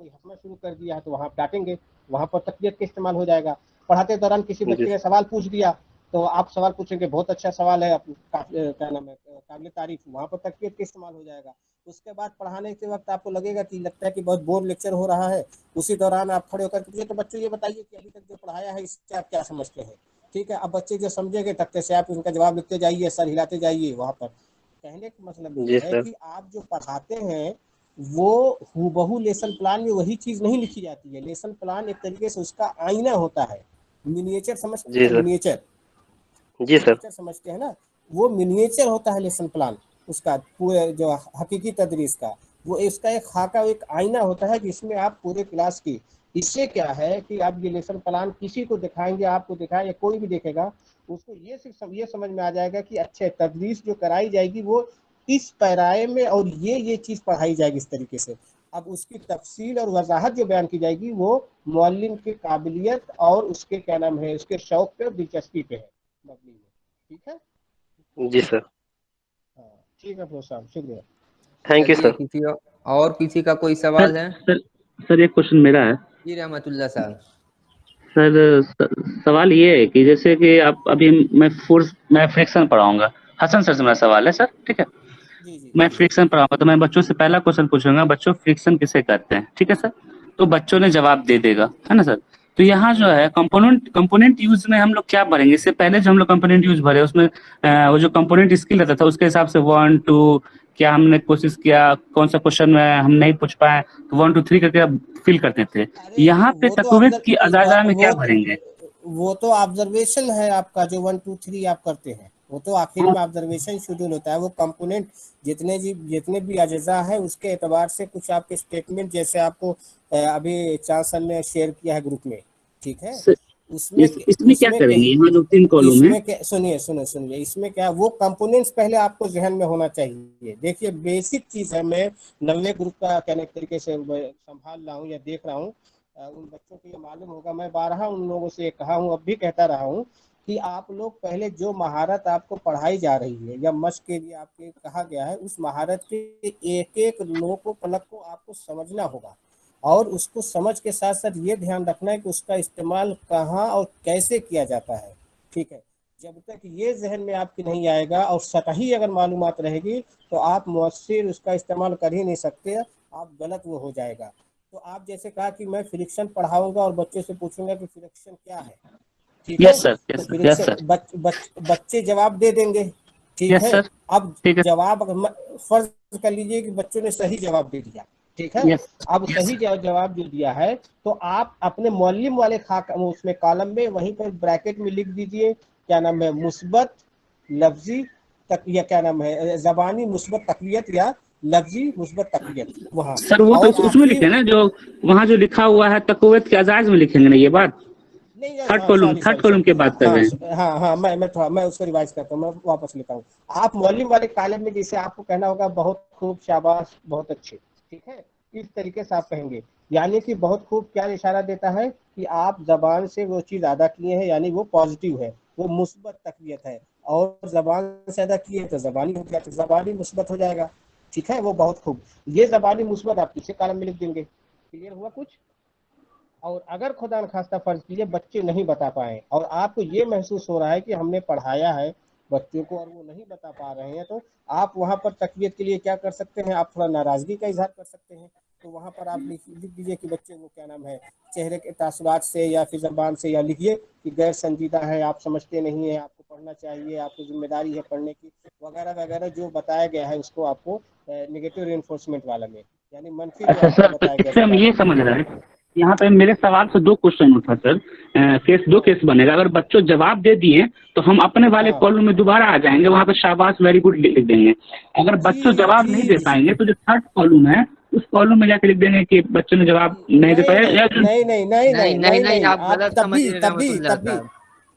हंसना शुरू कर दिया है तो वहाँ डांटेंगे, वहाँ पर तकबीयत का इस्तेमाल हो जाएगा। पढ़ाते दौरान किसी जी बच्चे ने सवाल पूछ दिया तो आप सवाल पूछेंगे, बहुत अच्छा सवाल है, क्या नाम है, काबिल तारीफ, वहाँ पर तकबीयत का इस्तेमाल हो जाएगा। उसके बाद पढ़ाने के वक्त आपको लगेगा कि लगता है कि बहुत बोर लेक्चर हो रहा है, उसी दौरान आप खड़े होकर पूछिए तो बच्चों ये बताइए कि अभी तक जो पढ़ाया है इससे आप क्या समझते हैं। ठीक है, अब बच्चे जो समझेंगे तख्ते से आप उनका जवाब लिखते जाइए, सर हिलाते जाइए। वहाँ पर कहने का मतलब ये जी है सर। कि आप जो पढ़ाते हैं वो हूबहू लेसन प्लान में वही चीज नहीं लिखी जाती है। लेसन प्लान एक तरीके से उसका आईना होता है। मिनिएचर समझते जी हैं, सर। मिनिएचर, जी सर। मिनिएचर समझते हैं ना, वो मिनिएचर होता है लेसन प्लान उसका, पूरे जो हकीकी तदरीस का। वो इसका एक खाका, एक आईना होता है जिसमें आप पूरे क्लास की, इससे क्या है कि आप ये लेसन प्लान किसी को दिखाएंगे, आपको दिखाएं या कोई भी देखेगा, उसको ये समझ में आ जाएगा कि अच्छे तदरीस जो कराई जाएगी वो इस पैराए में और ये चीज पढ़ाई जाएगी इस तरीके से। अब उसकी तफसील और वजाहत जो बयान की जाएगी वो मुअल्लिम की काबिलियत और उसके क्या नाम है, उसके शौक पे, दिलचस्पी पे है मबनी है। ठीक है, जी सर। हाँ ठीक है प्रोफेसर साहब, शुक्रिया। थैंक यू चलिए, सर। और किसी का कोई सर सवाल है? सर सर एक क्वेश्चन मेरा है। जी रहमतुल्लाह साहब। सर सवाल ये है कि जैसे कि आप अभी मैं फ्रिक्शन पढ़ाऊंगा। हसन सर से मेरा सवाल है सर, ठीक है। जी जी मैं जी जी। फ्रिक्शन पढ़ाऊंगा तो मैं बच्चों से पहला क्वेश्चन पूछूंगा, बच्चों फ्रिक्शन किसे कहते हैं, ठीक है सर। तो बच्चों ने जवाब दे देगा, है ना सर। तो यहाँ जो है कंपोनेंट यूज में हम लोग क्या भरेंगे? इससे पहले जो हम लोग कंपोनेंट यूज भरे उसमें वो जो कंपोनेंट स्किल रहता था उसके हिसाब से 1 2 क्या हमने कोशिश किया, कौन सा क्वेश्चन में हम नहीं पूछ पाए तो 1 2 3 करके फिल करते थे। अरे यहाँ पे वो तो तकवीत की अजाजा में क्या भरेंगे? वो तो ऑब्जर्वेशन है आपका, जो 1 2 3 आप करते हैं वो तो आखिर हाँ में ऑब्जर्वेशन शेड्यूल होता है। वो कंपोनेंट जितने भी अज्जा है उसके एतबार से कुछ आपके स्टेटमेंट, जैसे आपको अभी चार सर ने शेयर किया है ग्रुप में, ठीक है, सर, उसमें इसमें क्या उसमें करेंगे? यहाँ जो 3 कॉलम है। इसमें क्या, सुनिए सुनिए सुनिए, इसमें क्या वो कंपोनेंट्स पहले आपको जहन में होना चाहिए। देखिए बेसिक चीज है, मैं 90 ग्रुप का कहने के तरीके से संभाल रहा हूँ या देख रहा हूँ, उन बच्चों को ये मालूम होगा, मैं बारहा उन लोगों से कहा हूँ, अब भी कहता रहा हूँ कि आप लोग पहले जो महारत आपको पढ़ाई जा रही है या मश्क के लिए आपके कहा गया है, उस महारत के एक एक लो को पलक को आपको समझना होगा और उसको समझ के साथ साथ ये ध्यान रखना है कि उसका इस्तेमाल कहाँ और कैसे किया जाता है। ठीक है, जब तक ये जहन में आपकी नहीं आएगा और सतही अगर मालूमात रहेगी तो आप मुअस्सिर उसका इस्तेमाल कर ही नहीं सकते, आप गलत वो हो जाएगा। तो आप जैसे कहा कि मैं फ्रिक्शन पढ़ाऊंगा और बच्चे से पूछूंगा कि फ्रिक्शन क्या है, ठीक है, यस सर, तो yes sir, yes friction sir, बच्चे जवाब दे देंगे, ठीक यस है। सर, अब ठीक है। जवाब फर्ज कर लीजिए कि बच्चों ने सही जवाब दे दिया, ठीक है। यस अब यस सही सर। जवाब जो दिया है तो आप अपने मौलिम वाले उसमें कॉलम में वहीं पर ब्रैकेट में लिख दीजिए क्या नाम है, मुस्बत लफ्जी तक, या क्या नाम है, जबानी मुस्बत तकवियत या लफ्जी मुस्बत तकवियत वहाँ। सर वो तो और उसमें लिखे आखिर ना, जो वहाँ जो लिखा हुआ है तकवीत के अजाज में लिखेंगे ना ये बात। नहीं, थर्ड हाँ column sorry third sorry column की सॉरी, बात कर हाँ रहे हैं। हाँ हाँ, मैं थोड़ा मैं उसको रिवाइज करता हूँ, मैं वापस लिखा हूँ। आप मौलिम वाले कॉलम में जैसे आपको कहना होगा बहुत खूब, शाबाश, बहुत अच्छे, ठीक है, इस तरीके से आप कहेंगे। यानी कि बहुत खूब क्या इशारा देता है कि आप जबान से वो चीज़ अदा किए हैं, यानी वो पॉजिटिव है, वो मुस्बत तकवियत है। और जबान से अदा किए तो जबानी हो गया, तो जबानी मुस्बत हो जाएगा, ठीक है, वो बहुत खूब। ये जबानी मुस्बत आप किसी कॉलम में लिख देंगे। क्लियर हुआ कुछ? और अगर खुदा न खास्ता फर्ज कीजिए बच्चे नहीं बता पाए और आपको ये महसूस हो रहा है कि हमने पढ़ाया है बच्चों को और वो नहीं बता पा रहे हैं, तो आप वहाँ पर तकवीत के लिए क्या कर सकते हैं, आप थोड़ा नाराजगी का इजहार कर सकते हैं। तो वहाँ पर आप लिख दीजिए कि बच्चे वो क्या नाम है, चेहरे के तासुरात से या फिर जबान से, या लिखिए कि गैर संजीदा है, आप समझते नहीं है, आपको पढ़ना चाहिए, आपको जिम्मेदारी है पढ़ने की, वगैरह वगैरह जो बताया गया है उसको आपको नेगेटिव रेनफोर्समेंट वाला में, यानी मनफी जो अच्छा आपको सर, तो बताया गया इससे हम जवाब। ये समझ रहे हैं यहाँ पे मेरे सवाल से 2 क्वेश्चन उठा सर। दो केस बनेगा। अगर बच्चों जवाब दे दिए तो हम अपने वाले हाँ कॉलम में दोबारा आ जाएंगे, वहाँ पे शाबाश वेरी गुड लिख देंगे। अगर बच्चों जी जवाब नहीं दे जी पाएंगे तो जो थर्ड कॉलम है उस कॉलम में जाके लिख देंगे कि बच्चों ने जवाब नहीं दे नहीं पाए, या जो नहीं नहीं नहीं नहीं नहीं नहीं नहीं नहीं, नहीं आप आप गलत तब समझ भी रहे तब भी रहमतुल्लाह तब भी साहब।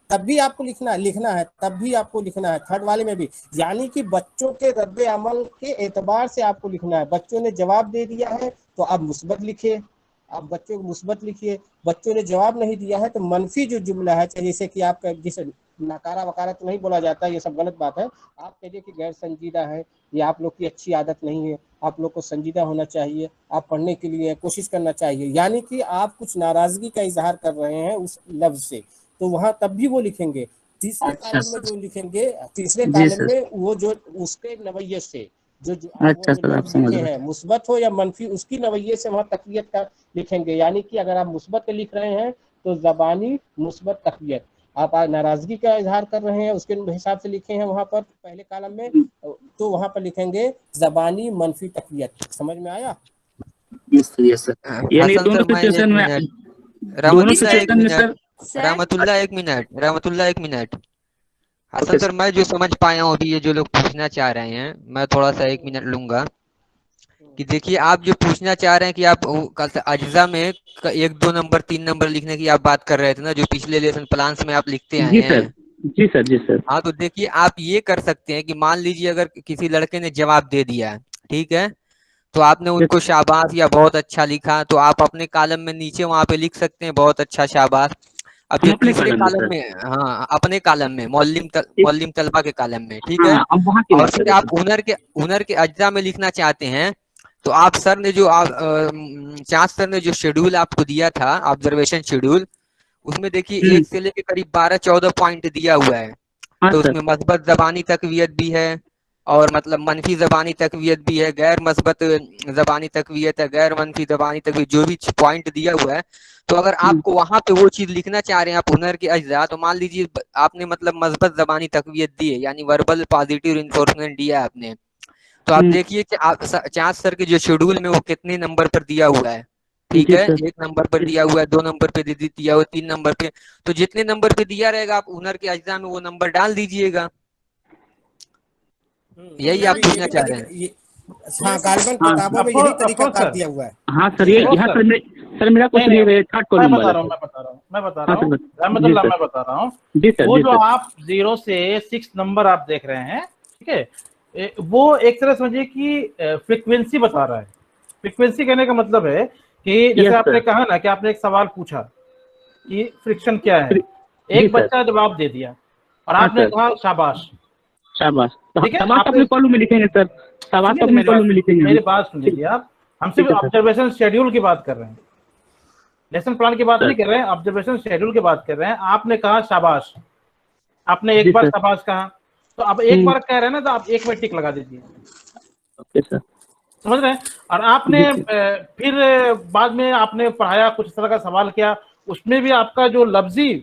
तब भी आपको लिखना है, तब भी आपको लिखना है थर्ड वाले में भी, यानी कि बच्चों के रद्द अमल के एतबार से आपको लिखना है। बच्चों ने जवाब दे दिया है तो आप मुस्बत लिखिए, आप बच्चों को मुस्बत लिखिए। बच्चों ने जवाब नहीं दिया है तो मनफी जो जुमला है, चाहे जैसे कि आपका जिसे नकारा वकारा तो नहीं बोला जाता, ये सब गलत बात है। आप कहिए कि गैर संजीदा है, ये आप लोग की अच्छी आदत नहीं है, आप लोग को संजीदा होना चाहिए, आप पढ़ने के लिए कोशिश करना चाहिए, यानी कि आप कुछ नाराजगी का इजहार कर रहे हैं उस लफ्ज से, तो वहां तब भी वो लिखेंगे। तीसरे अच्छा कॉलम में जो लिखेंगे, तीसरे जी कॉलम सर। में वो जो उसके नवैये से जो आप वो अच्छा जो सर, आप लफ्ज समझ लिखे गए। हैं, मुस्बत हो या मनफी, उसकी नवैये से वहां तकवियत का लिखेंगे। यानी कि अगर आप मुस्बत लिख रहे हैं तो जबानी मुस्बत तकवियत, आप नाराजगी का इजहार कर रहे हैं उसके हिसाब से लिखे हैं वहां पर पहले कॉलम में, तो वहां पर लिखेंगे जबानी मनफी तकवियत। समझ में आया? यस सर, यानी हसन दोनों सर मैं एक सिचुएशन में, मिनट, दोनों रहमतुल्लाह एक सिचुएशन में मिनट, सर। रहमतुल्लाह एक मिनट, रहमतुल्लाह एक मिनट। हसन ओके सर मैं जो समझ पाया हूँ अभी, ये जो लोग पूछना चाह रहे हैं, मैं थोड़ा सा 1 मिनट लूंगा कि देखिए आप जो पूछना चाह रहे हैं कि आप कल अज्जा में 1 2 नंबर 3 नंबर लिखने की आप बात कर रहे थे ना, जो पिछले लेसन प्लान्स में आप लिखते आए जी सर, हैं। जी सर, जी सर। हाँ तो देखिए आप ये कर सकते हैं कि मान लीजिए अगर किसी लड़के ने जवाब दे दिया, ठीक है, तो आपने उनको शाबाश या बहुत अच्छा लिखा, तो आप अपने कॉलम में नीचे वहां पे लिख सकते हैं बहुत अच्छा शाबाश। अब हम जो अपने तीसरे कॉलम में कॉलम सर। में, हाँ अपने कॉलम में मौलिम तलबा के कॉलम में, ठीक है, हाँ, अब वहाँ की और बात फिर करें आप सर। हुनर के अज्जा में लिखना चाहते हैं, तो आप सर ने जो चाँद सर ने जो शेड्यूल आपको दिया था, ऑब्जर्वेशन शेड्यूल, उसमें देखिए 1 से लेकर करीब 12 14 पॉइंट दिया हुआ है। हाँ तो सर। उसमें मस्बत जबानी तकवियत भी है, और मतलब मनफी जबानी तकवियत भी है, गैर मस्बत जबानी तकवियत है, गैर मनफी जबानी तकवियत, जो भी पॉइंट दिया हुआ है। तो अगर आपको वहां पे वो चीज लिखना चाह रहे हैं आप हुनर के अज्जा, तो मान लीजिए आपने मतलब मस्बत जबानी तकवियत दी है, यानी वर्बल पॉजिटिव रिइंफोर्समेंट दिया है आपने, तो आप देखिए कि आप चाँद सर के जो शेड्यूल में वो कितने नंबर पर दिया हुआ है, ठीक जी है, सर। 1 नंबर पर दिया हुआ है, 2 नंबर पे दिया हुआ है, 3 नंबर पे, तो जितने नंबर पे दिया रहेगा आप हुनर के अज्जा में वो नंबर डाल दीजिएगा। यही आप ये पूछना भी चाह रहे हैं। ये हाँ, गालिबन हाँ किताबों में यही तरीका अफरोज कार सर, दिया हुआ है। हाँ सर, जी ये अफरोज यहाँ सर, सर मेरा नहीं क्वेश्चन नहीं, ये थर्ड मैं कॉलम बता वाला रहा हूँ, सर। मैं बता हाँ रहा सर, हूँ, जी रहमतुल्लाह सर, मैं बता रहा हूँ। जी सर, वो जी जो सर। आप 0 से 6 नंबर आप देख रहे हैं, ठीक है, वो एक तरह समझिए कि फ्रीक्वेंसी बता रहा है। फ्रीक्वेंसी कहने का मतलब है कि जैसे यस आपने सर। कहा ना कि आपने एक सवाल पूछा कि फ्रिक्शन क्या है, जी एक सर। बच्चा जवाब दे दिया और हाँ आपने सर, कहा शाबाश, शाबाश। तो ठीक है, शाबाश आपने, अपने कॉलम में लिखेंगे सर, शाबाश सुनिए ना अपने मेरी कॉलम बात, में लिखेंगे हम। मेरी बात सुन ठीक, लीजिए आप, हम सिर्फ ठीक है सर। ऑब्जर्वेशन शेड्यूल की बात कर रहे हैं, लेसन प्लान की बात सर नहीं कर रहे हैं, ऑब्जर्वेशन शेड्यूल की बात कर रहे हैं। आपने कहा शाबाश, आपने एक जी बार सर। शाबाश कहा, तो अब एक बार कह रहे हैं ना, तो आप एक में टिक लगा दीजिए, ओके सर। समझ रहे हैं। और आपने जी सर। फिर बाद में आपने पढ़ाया, कुछ इस तरह का सवाल किया, उसमें भी आपका जो लफ्जी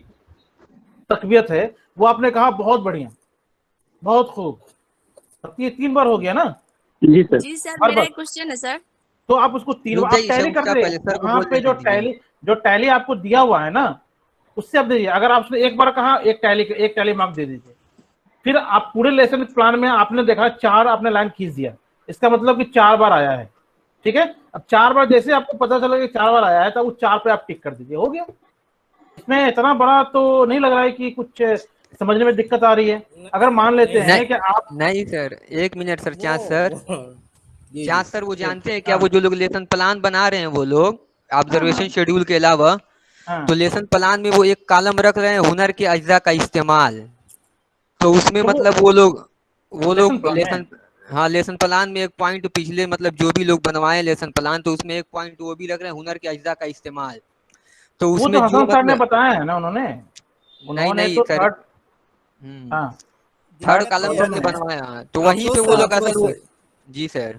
तकवियत है वो आपने कहा बहुत बढ़िया, बहुत खूब, अब ये 3 बार हो गया ना, जी सर। जी सर, हर मेरा बार, एक क्वेश्चन है सर। तो आप उसको 3 रुक बार आप जाइए सर, टैली कर उसका दे, पहले सर को वहां पे बोलने दीजिए। जो टैली आपको दिया हुआ है ना, उससे आप दीजिए। अगर आपने एक बार कहा, एक टैली मार्क दे दीजिए। फिर आप पूरे लेसन प्लान में आपने देखा 4 आपने लाइन खींच दिया, इसका मतलब कि 4 बार आया है, ठीक है। अब 4 बार जैसे आपको पता चला कि 4 बार आया है, तो वो 4 पे आप टिक कर दीजिए, हो गया। इसमें इतना बड़ा तो नहीं लग रहा है कि कुछ समझने में दिक्कत आ रही है। अगर मान लेते हैं कि आप, नहीं सर, 1 मिनट सर, चाँद सर, जी चाँद सर वो ठीक जानते हैं क्या, हाँ वो जो लोग लेसन प्लान बना रहे हैं वो लोग हाँ ऑब्जर्वेशन हाँ शेड्यूल के अलावा, तो हाँ, लेसन प्लान में वो एक कॉलम रख रहे हैं हुनर के अज्जा का इस्तेमाल, तो उसमें तो मतलब वो लेसन लोग प्लान में, लेसन, हाँ लेसन प्लान में एक पॉइंट पिछले मतलब जो भी लोग बनवाए लेसन प्लान, तो उसमें एक पॉइंट वो भी रख रहे हैं हुनर के अज्जा का इस्तेमाल, तो वो तो उसमें जो हसन सर ने मतलब, बताया है ना, उन्होंने नहीं उन्होंने नहीं तो सर, थर्ड, हाँ, थर्ड दिक्कत कॉलम ये है सर ने ना, बनवाया, तो वहीं पे अफरोज वो सर, लोग अगर वो, जी सर,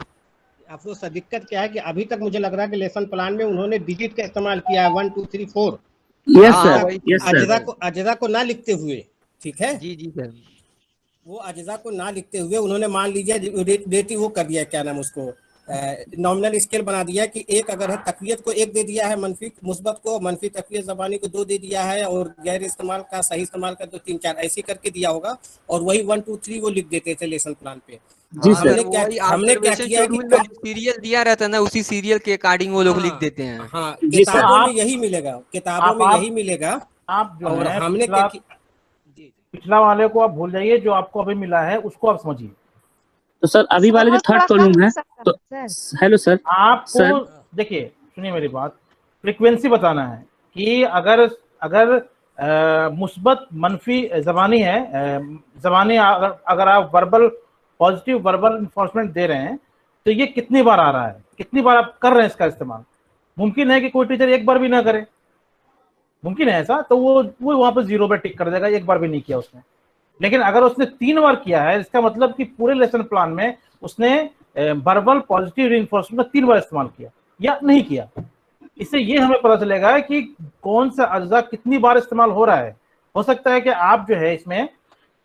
अफरोज सर, दिक्कत क्या है कि अभी तक मुझे लग रहा है कि लेसन प्लान में उन्होंने डिजिट का इस्तेमाल किया है, 1 2 3 4, यस हाँ हाँ सर, वही यस चीज सर। वही, अजजा को ना लिखते हुए, ठीक है, जी जी सर, वो अजजा को ना लिखते हुए उन्होंने मान लीजिए डेटी वो कर दिया, क्या नाम उसको, नॉमिनल स्केल बना दिया कि एक अगर है तकवीत को 1 दे दिया है, मनफी मुस्बत को, मनफी तकवीत ज़बानी को 2 दे दिया है, और गैर इस्तेमाल का सही इस्तेमाल का 2 3 4 ऐसे करके दिया होगा, और वही 1 2 3 वो लिख देते थे लेसन प्लान पे। जी हाँ सर। सर, वही हमने क्या ऑब्जर्वेशन किया है कि शेड्यूल में जो सीरियल दिया रहता है ना, उसी सीरियल के अकॉर्डिंग वो लोग लिख देते हैं। हाँ, जी सर। किताबों में आप यही मिलेगा, किताबों में यही मिलेगा। आप जो और है हमने पिछला क्या जी पिछला वाले को आप भूल जाइए, जो आपको अभी मिला है उसको आप समझिए। तो सर अभी वाले जो थोड़ा थर्ड कम कॉलम हो है, सकता तो है सर। Hello sir. आपको सर देखिए, सुनिए मेरी बात, फ्रीक्वेंसी बताना है कि अगर अगर मुस्बत मनफी ज़बानी है, ज़बानी अगर आप वर्बल पॉजिटिव वर्बल इन्फोर्समेंट दे रहे हैं, तो ये कितनी बार आ रहा है, कितनी बार आप कर रहे हैं इसका इस्तेमाल। मुमकिन है कि कोई टीचर एक बार भी ना करे, मुमकिन है ऐसा, तो वो वहां पर 0 पे टिक कर देगा, एक बार भी नहीं किया उसने। लेकिन अगर उसने 3 बार किया है, इसका मतलब कि पूरे लेसन प्लान में उसने वर्बल पॉजिटिव रिइंफोर्समेंट का 3 बार इस्तेमाल किया या नहीं किया। इससे ये हमें पता चलेगा कि कौन सा अज्जा कितनी बार इस्तेमाल हो रहा है। हो सकता है कि आप जो है इसमें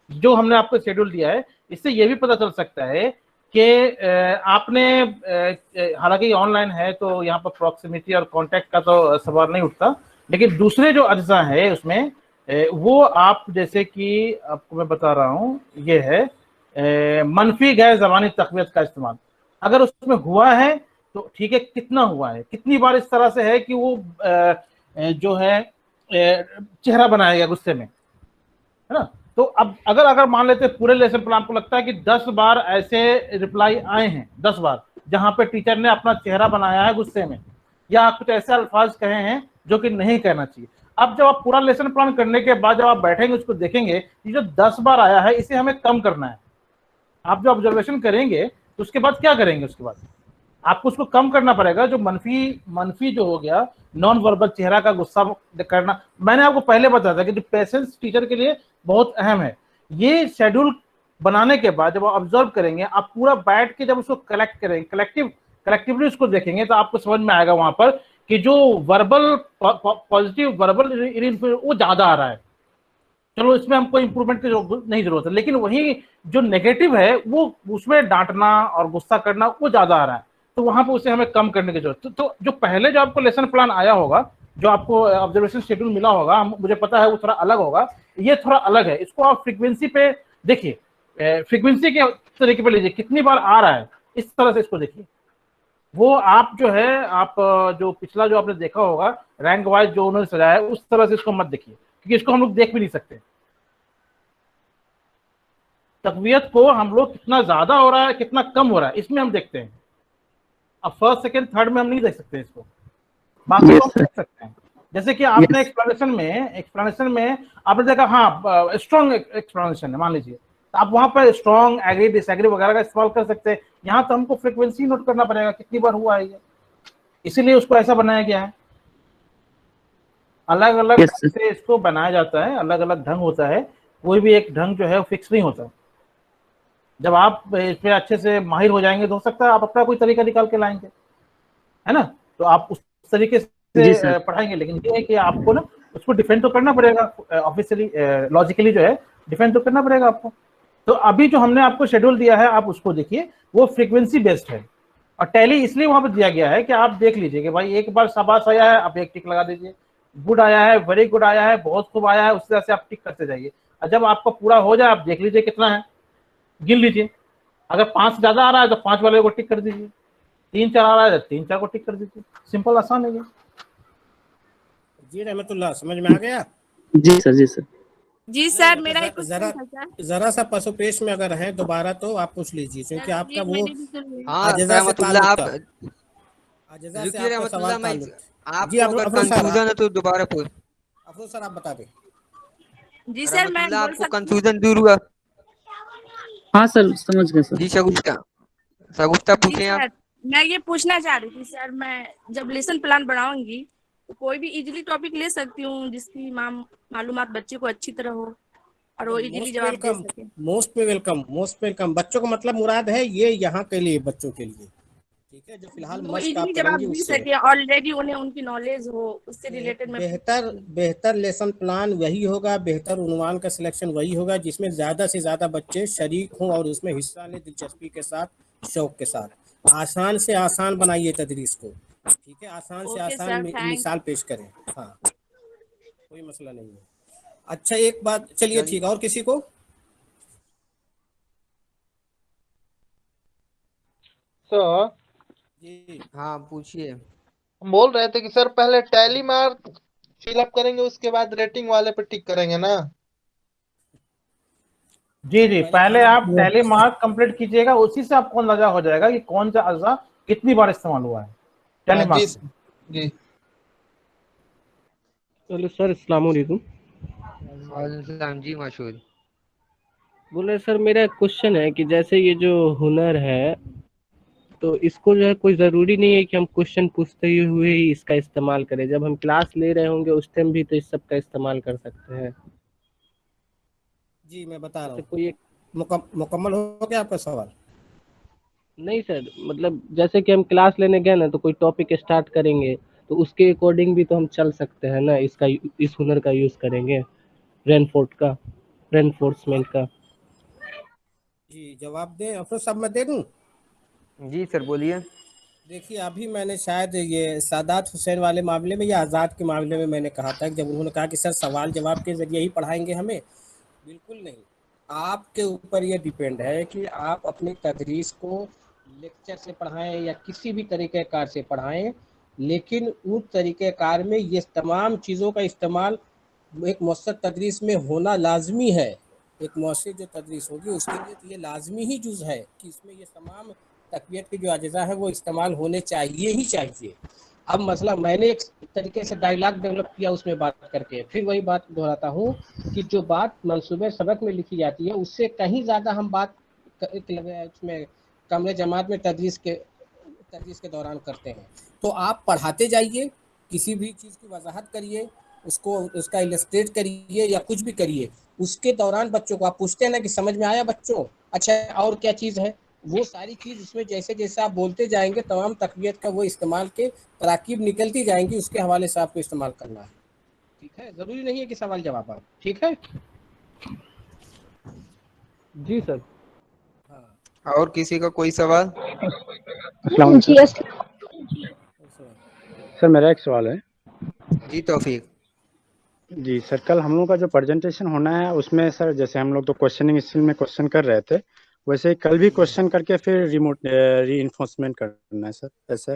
जो हमने आपको शेड्यूल दिया है, इससे ये भी पता चल सकता है कि आपने हालांकि ऑनलाइन है तो यहाँ पर प्रॉक्सिमिटी और कांटेक्ट का तो सवाल नहीं उठता, लेकिन दूसरे जो अज्जा है उसमें वो आप जैसे कि आपको मैं बता रहा हूँ, ये है मनफी गैर ज़बानी तक़वियत का इस्तेमाल। अगर उसमें हुआ है तो ठीक है, कितना हुआ है, कितनी बार इस तरह से है कि वो जो है चेहरा बनाया गया गुस्से में, है ना। तो अब अगर मान लेते पूरे लेसन प्लान को लगता है कि 10 बार ऐसे रिप्लाई आए हैं, 10 बार जहां पे टीचर ने अपना चेहरा बनाया है गुस्से में, या कुछ ऐसे अल्फाज कहे हैं जो कि नहीं कहना चाहिए। अब जब आप पूरा लेसन प्लान करने के बाद जब आप बैठेंगे उसको देखेंगे, ये जो 10 बार आया है इसे हमें कम करना है। आप जो ऑब्जर्वेशन करेंगे तो उसके बाद क्या करेंगे, उसके बाद आपको उसको कम करना पड़ेगा। जो मनफी जो हो गया, नॉन वर्बल चेहरा का गुस्सा करना, मैंने आपको पहले बताया था कि जो पेशेंस टीचर के लिए बहुत अहम है। ये शेड्यूल बनाने के बाद जब आप ऑब्जर्व करेंगे, आप पूरा बैठ के जब उसको कलेक्ट करेंगे, कलेक्टिवली उसको देखेंगे, तो आपको समझ में आएगा वहां पर कि जो वर्बल पॉजिटिव वर्बल वो ज्यादा आ रहा है। चलो इसमें हमको इंप्रूवमेंट की नहीं जरूरत है, लेकिन वही जो नेगेटिव है वो उसमें डांटना और गुस्सा करना वो ज्यादा आ रहा है, तो वहां पर उसे हमें कम करने की जरूरत। तो जो पहले जो आपको लेसन प्लान आया होगा, जो आपको ऑब्जर्वेशन शेड्यूल मिला होगा, मुझे पता है वो थोड़ा अलग होगा, ये थोड़ा अलग है। इसको आप फ्रीक्वेंसी पे देखिए, फ्रीक्वेंसी के तरीके पे लीजिए, कितनी बार आ रहा है, इस तरह से इसको देखिए। वो आप जो है, आप जो पिछला जो आपने देखा होगा रैंक वाइज जो उन्होंने सजाया है, उस तरह से इसको मत देखिए, क्योंकि इसको हम लोग देख भी नहीं सकते। तकवीयत को हम लोग कितना ज्यादा हो रहा है कितना कम हो रहा है इसमें हम देखते हैं। अब फर्स्ट सेकंड थर्ड में हम नहीं देख सकते इसको, बाकी तो हम देख सकते हैं। जैसे कि आपने एक्सप्लेनेशन में आपने देखा, हाँ स्ट्रॉन्ग एक्सप्लेनेशन है मान लीजिए, तो आप वहां पर स्ट्रॉन्ग, एग्री, डिसएग्री वगैरह का इस्तेमाल कर सकते हैं। यहाँ तो हमको फ्रीक्वेंसी नोट करना पड़ेगा, कितनी बार हुआ है ये, इसीलिए उसको ऐसा बनाया गया है। अलग अलग से इसको बनाया जाता है, अलग अलग ढंग होता है, कोई भी एक ढंग जो है फिक्स नहीं होता। जब आप इसमें अच्छे से माहिर हो जाएंगे तो हो सकता है आप अपना कोई तरीका निकाल के लाएंगे, है ना, तो आप उस तरीके से पढ़ाएंगे। लेकिन ये है कि आपको ना उसको डिफेंड तो करना पड़ेगा, ऑब्वियसली लॉजिकली जो है डिफेंड तो करना पड़ेगा आपको। तो अभी जो हमने आपको शेड्यूल दिया है आप उसको देखिए, वो फ्रीक्वेंसी बेस्ड है, और टैली इसलिए वहां पर दिया गया है कि आप देख लीजिए कि भाई एक बार शाबाश आया है आप एक टिक लगा दीजिए, गुड आया है, वेरी गुड आया है, बहुत खूब आया है, उस तरह से आप टिक करते जाइए। और जब आपका पूरा हो जाए आप देख लीजिए कितना है, गिन लीजिए। अगर 5 ज्यादा आ रहा है तो 5 वाले को टिक कर दीजिए, 3 4 आ रहा है तो 3 4 को टिक कर दीजिए। सिंपल, आसान है ये। जी रहमतुल्लाह, समझ में आ गया? जी सर, जी सर। जी सर, मेरा एक जरा सा पशुपेश में अगर है दोबारा तो आप पूछ लीजिए, क्योंकि आपका वो हाँ आजिज़ा से रहमतुल्लाह, आप आजिज़ा से रुकिए आपका सवाल रहमतुल्लाह, ताल्लुक। आपको अगर कंफ्यूजन है तो दोबारा पूछ। अफरोज सर आप बता दें। जी सर, मैं बोल आपको सकती हूँ? कंफ्यूजन दूर हुआ? हाँ सर, समझ गए सर। जी शगुफ्ता पूछें आप। मैं ये पूछना चाह रही थी सर, मैं जब लेसन प्लान बनाऊंगी तो कोई भी इजीली टॉपिक ले सकती हूँ जिसकी मालूमात बच्चे को अच्छी तरह हो और वो इजीली जवाब दे सके? Most welcome. बच्चों को मतलब मुराद है ये यहाँ के लिए, बच्चों के लिए, ठीक है, जो फिलहाल मश्क आप करेंगे उससे ऑलरेडी उन्हें उनकी नॉलेज हो उससे रिलेटेड में बेहतर लेसन प्लान वही होगा, बेहतर उन्वान का सिलेक्शन वही होगा जिसमें ज्यादा से ज्यादा बच्चे शरीक हों और उसमें हिस्सा लें दिलचस्पी के साथ, शौक के साथ। आसान से आसान बनाइए तदरीस को, ठीक है, आसान से ओके आसान सर, थैंक। मिसाल पेश करें। हाँ, कोई मसला नहीं है। अच्छा एक बात, चलिए चलिए ठीक है, और किसी को? सर जी हाँ पूछिए। हम बोल रहे थे कि सर पहले टैली मार्क फिलअप करेंगे, उसके बाद रेटिंग वाले पे टिक करेंगे ना? जी जी, पहले पहले खाना आप टैली मार्क कंप्लीट कीजिएगा, उसी से आपको अंदाजा हो जाएगा कि कौन सा अज्जा कितनी बार इस्तेमाल हुआ है टैली जी मार्क से। जी। चलो सर, अस्सलाम वालेकुम। वालेकुम सलाम जी मशहूर। बोले सर, मेरा क्वेश्चन है कि जैसे ये जो हुनर है, तो इसको जो है कोई ज़रूरी नहीं है कि हम क्वेश्चन पूछते हुए ही इसका इस्तेमाल करें। जब हम क्लास ले रहे होंगे उस टाइम भी तो इस सब का इस्तेमाल कर सकते हैं। जी मैं बता रहा जैसे हूँ। कोई एक, मुकम्मल हो गया आपका सवाल? नहीं सर, मतलब जैसे कि हम क्लास लेने गए ना, तो कोई टॉपिक स्टार्ट करेंगे तो उसके अकॉर्डिंग भी तो हम चल सकते हैं ना, इसका इस हुनर का यूज़ करेंगे, रेनफोर्समेंट का। जी जवाब दें अफरोज साहब, मैं दे दूं? जी सर बोलिए। देखिए अभी मैंने शायद ये सादात हुसैन वाले मामले में या आज़ाद के मामले में मैंने कहा था, जब उन्होंने कहा कि सर सवाल जवाब के ज़रिए ही पढ़ाएंगे हमें, बिल्कुल नहीं। आपके ऊपर ये डिपेंड है कि आप अपनी तदरीस को लेक्चर से पढ़ाएं या किसी भी तरीक़ेकार से पढ़ाएं, लेकिन उस तरीक़ेकार में ये तमाम चीज़ों का इस्तेमाल एक मौसर तदरीस में होना लाजमी है। एक मौसर जो तदरीस होगी उसके लिए तो ये लाजमी ही जुज़ है कि इसमें ये तमाम तक़वियत के जो अज्जा है वो इस्तेमाल होने चाहिए ही चाहिए। अब मसला, मैंने एक तरीके से डायलॉग डेवलप किया उसमें बात करके, फिर वही बात दोहराता हूँ कि जो बात मंसूबे सबक में लिखी जाती है उससे कहीं ज़्यादा हम बात उसमें कमरे जमात में तदरीस के दौरान करते हैं। तो आप पढ़ाते जाइए, किसी भी चीज़ की वजाहत करिए, उसको उसका इलस्ट्रेट करिए या कुछ भी करिए, उसके दौरान बच्चों को आप पूछते हैं ना कि समझ में आया बच्चों, अच्छा और क्या चीज़ है, वो सारी चीज़ उसमें जैसे जैसे आप बोलते जाएंगे तमाम तक़वियत का वो इस्तेमाल के तराकीब निकलती जाएंगी, उसके हवाले से आपको इस्तेमाल करना है। ठीक है, ज़रूरी नहीं है कि सवाल जवाब आप, ठीक है? जी सर। हाँ और किसी का कोई सवाल? अस्सलाम वालेकुम। सर मेरा एक सवाल है। जी तौफीक। जी सर, कल हम लोग का जो प्रेजेंटेशन होना है उसमें सर, जैसे हम लोग तो क्वेश्चनिंग स्किल में क्वेश्चन कर रहे थे, वैसे ही कल भी क्वेश्चन करके फिर रिमोट रीइंफोर्समेंट करना है सर, ऐसा?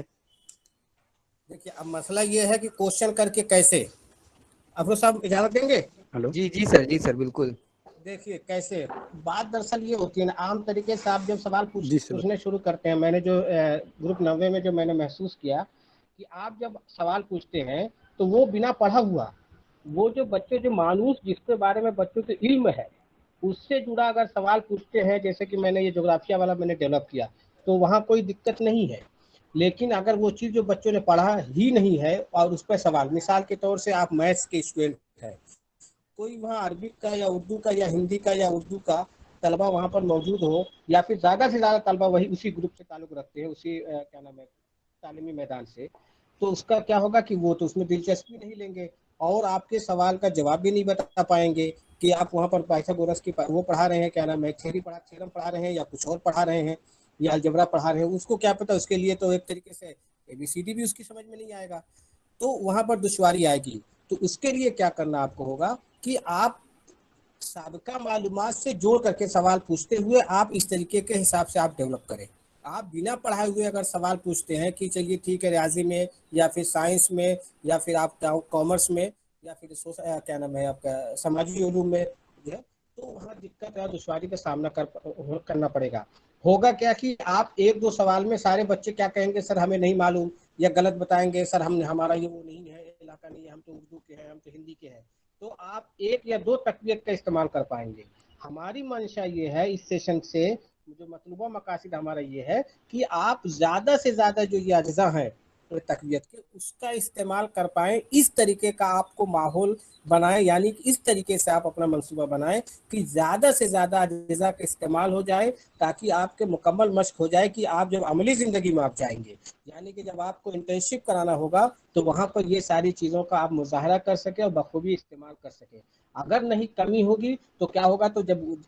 देखिए अब मसला ये है कि क्वेश्चन करके कैसे, अफरोज साहब इजाज़त देंगे? हेलो। जी सर बिल्कुल। देखिए कैसे बात दरअसल ये होती है ना, आम तरीके से आप जब सवाल जी सर। पूछने शुरू करते हैं, मैंने जो ग्रुप 90 में जो मैंने महसूस किया कि आप जब सवाल पूछते हैं तो वो बिना पढ़ा हुआ, वो जो बच्चे जो मानूस जिसके बारे में बच्चों को इल्म है उससे जुड़ा अगर सवाल पूछते हैं, जैसे कि मैंने ये जोग्राफिया वाला मैंने डेवलप किया, तो वहाँ कोई दिक्कत नहीं है। लेकिन अगर वो चीज़ जो बच्चों ने पढ़ा ही नहीं है और उस पर सवाल, मिसाल के तौर से आप मैथ्स के स्टूडेंट हैं, कोई वहाँ अरबिक का या उर्दू का या हिंदी का या उर्दू का तलबा वहाँ पर मौजूद हो, या फिर ज़्यादा से ज़्यादा तलबा वही उसी ग्रुप से ताल्लुक़ रखते हैं, उसी क्या नाम है तालीमी मैदान से, तो उसका क्या होगा कि वो तो उसमें दिलचस्पी नहीं लेंगे और आपके सवाल का जवाब भी नहीं बता पाएंगे कि आप वहाँ पर पाइथागोरस की वो पढ़ा रहे हैं, क्या नाम है, थ्योरम पढ़ा रहे हैं या कुछ और पढ़ा रहे हैं या अलजबरा पढ़ा रहे हैं, उसको क्या पता, उसके लिए तो एक तरीके से ABCD भी उसकी समझ में नहीं आएगा, तो वहाँ पर दुश्वारी आएगी। तो उसके लिए क्या करना आपको होगा कि आप साबिका मालूमात से जोड़ करके सवाल पूछते हुए आप इस तरीके के हिसाब से आप डेवलप करें। आप बिना पढ़ाए हुए अगर सवाल पूछते हैं कि चलिए ठीक है रियाजी में या फिर साइंस में या फिर आप कॉमर्स में या फिर क्या नाम है आपका समाजी उलूम में जो है, तो वहाँ दिक्कत या दुश्वारी का सामना करना पड़ेगा। होगा क्या कि आप एक दो सवाल में सारे बच्चे क्या कहेंगे, सर हमें नहीं मालूम, या गलत बताएंगे, सर हम हमारा ये वो नहीं है, इलाका नहीं है, हम तो उर्दू के हैं, हम तो हिंदी के हैं, तो आप एक या दो तक़वियत का इस्तेमाल कर पाएंगे। हमारी मंशा ये है इस सेशन से, जो मतलूबा मकासद हमारा ये है कि आप ज़्यादा से ज़्यादा जो ये अज्जा हैं तक़वियत के उसका इस्तेमाल कर पाएँ, इस तरीके का आपको माहौल बनाएं, यानी कि इस तरीके से आप अपना मंसूबा बनाएं कि ज़्यादा से ज़्यादा अज्जा का इस्तेमाल हो जाए, ताकि आपके मुकम्मल मश्क हो जाए कि आप जब अमली ज़िंदगी में आप जाएंगे, यानी कि जब आपको इंटर्नशिप कराना होगा तो वहाँ पर ये सारी चीज़ों का आप मुज़ाहरा कर सकें और बखूबी इस्तेमाल कर सकें। अगर नहीं कमी होगी तो क्या होगा, तो जब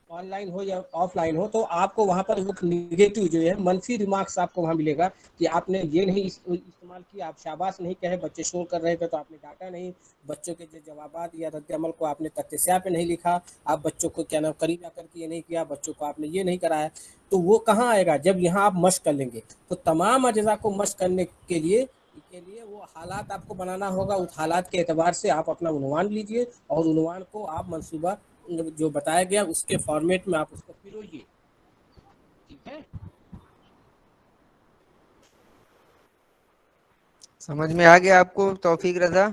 ऑनलाइन हो या ऑफलाइन हो, तो आपको वहाँ पर वो निगेटिव जो है मंफी रिमार्क्स आपको वहाँ मिलेगा कि आपने ये नहीं इस्तेमाल किया, आप शाबाश नहीं कहे, बच्चे शोर कर रहे थे तो आपने डांटा नहीं, बच्चों के जो जवाबात या रद्द-ए-अमल को आपने तख्ते-स्याह पे नहीं लिखा, आप बच्चों को क्या नाम करीब आकर के ये नहीं किया, बच्चों को आपने ये नहीं कराया, तो वो कहाँ आएगा जब यहाँ आप मश्क कर लेंगे। तो तमाम अज़ा को मश्क करने के लिए वो हालात आपको बनाना होगा। उस हालात के एतबार से आप अपना उन्वान लीजिए और उन्वान को आप मंसूबा जो बताया गया उसके फॉर्मेट में आप उसको पिरोइए, ठीक है। समझ में आ गया आपको तौफीक रजा?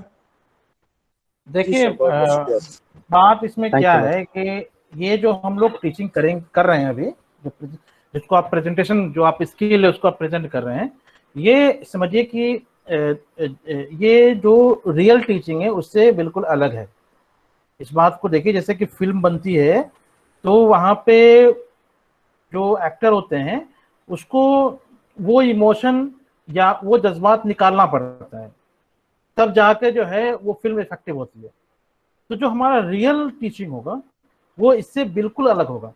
देखिए बात इसमें क्या है कि ये जो हम लोग टीचिंग कर रहे हैं अभी, जिसको आप प्रेजेंटेशन जो आप स्किल है उसको आप प्रेजेंट कर रहे हैं, ये समझिए कि ये जो रियल टीचिंग है उससे बिल्कुल अलग है। इस बात को देखिए, जैसे कि फिल्म बनती है तो वहाँ पे जो एक्टर होते हैं उसको वो इमोशन या वो जज्बात निकालना पड़ता है, तब जाके जो है वो फिल्म इफेक्टिव होती है। तो जो हमारा रियल टीचिंग होगा वो इससे बिल्कुल अलग होगा।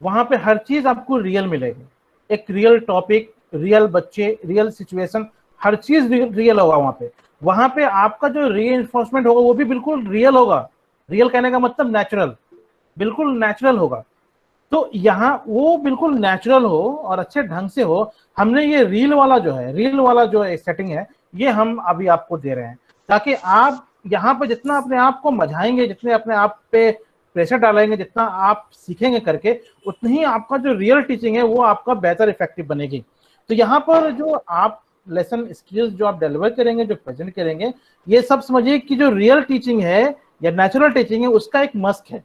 वहाँ पे हर चीज आपको रियल मिलेगी, एक रियल टॉपिक, रियल बच्चे, रियल सिचुएशन, हर चीज रियल होगा वहाँ पे आपका जो रीइंफोर्समेंट होगा वो भी बिल्कुल रियल होगा। रियल कहने का मतलब नेचुरल, बिल्कुल नेचुरल होगा। तो यहाँ वो बिल्कुल नेचुरल हो और अच्छे ढंग से हो। हमने ये रील वाला जो सेटिंग है ये हम अभी आपको दे रहे हैं, ताकि आप यहाँ पे जितना अपने आप को मझाएंगे, जितने अपने आप पे प्रेशर डालेंगे, जितना आप सीखेंगे करके, उतनी ही आपका जो रियल टीचिंग है वो आपका बेहतर इफेक्टिव बनेगी। तो यहाँ पर जो आप लेसन स्किल्स जो आप डिलीवर करेंगे, जो प्रेजेंट करेंगे, ये सब समझिए कि जो रियल टीचिंग है या नेचुरल टीचिंग है उसका एक मस्क है।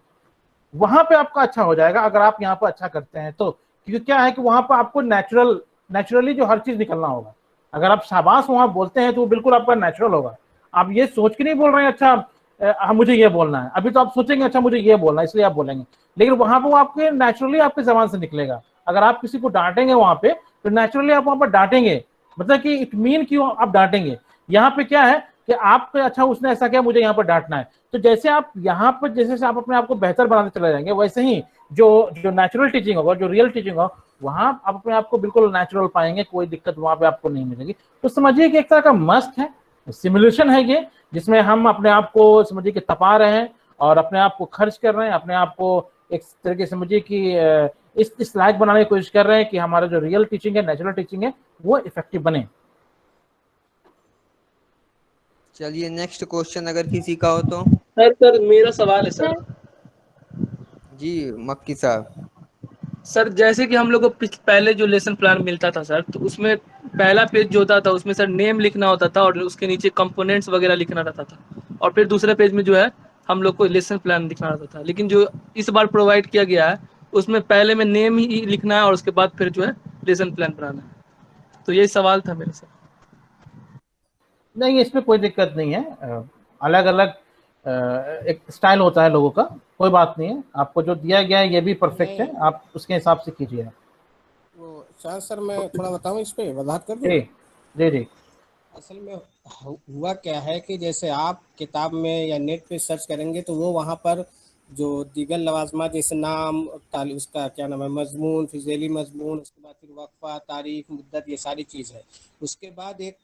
वहां पे आपका अच्छा हो जाएगा अगर आप यहाँ पर अच्छा करते हैं तो, क्योंकि क्या है कि वहां पर आपको नेचुरली जो हर चीज निकलना होगा। अगर आप शाबाश वहां बोलते हैं तो वो बिल्कुल आपका नेचुरल होगा। आप ये सोच के नहीं बोल रहे हैं अच्छा मुझे ये बोलना है, अभी तो आप सोचेंगे अच्छा मुझे ये बोलना है इसलिए आप बोलेंगे, लेकिन वहां पर वो आपके नेचुरली आपके जबान से निकलेगा। अगर आप किसी को डांटेंगे वहां पे तो नेचुरली आप वहां पर डांटेंगे, मतलब कि इट मीन कि आप डांटेंगे। यहाँ पे क्या है कि आप अच्छा उसने ऐसा किया मुझे यहाँ पर डांटना है, तो जैसे आप यहाँ पर जैसे आप अपने आप को बेहतर बनाते चले जाएंगे, वैसे ही जो नेचुरल टीचिंग होगा, जो रियल टीचिंग होगा, वहां आप अपने आप को बिल्कुल नेचुरल पाएंगे, कोई दिक्कत वहां पे आपको नहीं मिलेगी। तो समझिए कि एक तरह का मस्त है, सिमुलेशन है ये, जिसमें हम अपने आप को समझिए कि तपा रहे हैं और अपने आप को खर्च कर रहे हैं, अपने आप को एक तरीके से समझिए कि इस लायक बनाने की कोशिश कर रहे हैं कि हमारा जो रियल टीचिंग है, नेचुरल टीचिंग है, वो इफेक्टिव बने। चलिए नेक्स्ट क्वेश्चन अगर किसी का हो तो। सर मेरा सवाल है सर। जी मक्की साहब। सर जैसे कि हम लोग को पहले जो लेसन प्लान मिलता था सर, तो उसमें पहला पेज जो होता था उसमें सर नेम लिखना होता था और उसके नीचे कंपोनेंट्स वगैरह लिखना रहता था, और फिर दूसरे पेज में जो है हम लोग को लेसन प्लान लिखना रहता था। लेकिन जो इस बार प्रोवाइड किया गया है उसमें पहले में नेम ही लिखना है और उसके बाद फिर जो है लेसन प्लान बनाना है। तो यही सवाल था मेरे सर। नहीं, इसमें कोई दिक्कत नहीं है, अलग अलग एक स्टाइल होता है लोगों का, कोई बात नहीं है। आपको जो दिया गया है ये भी परफेक्ट है, आप उसके हिसाब से कीजिए। तो शायद सर मैं थोड़ा बताऊं, इस पे वजाहत कर दूं। जी। असल में हुआ क्या है कि जैसे आप किताब में या नेट पे सर्च करेंगे तो वो वहाँ पर जो दीगर लवाजमात जैसे नाम, उसका क्या नाम है, मजमून, फिज़ेली मजमून, उसके बाद फिर वक्फा, तारीख, मुद्दत, ये सारी चीज़ है। उसके बाद एक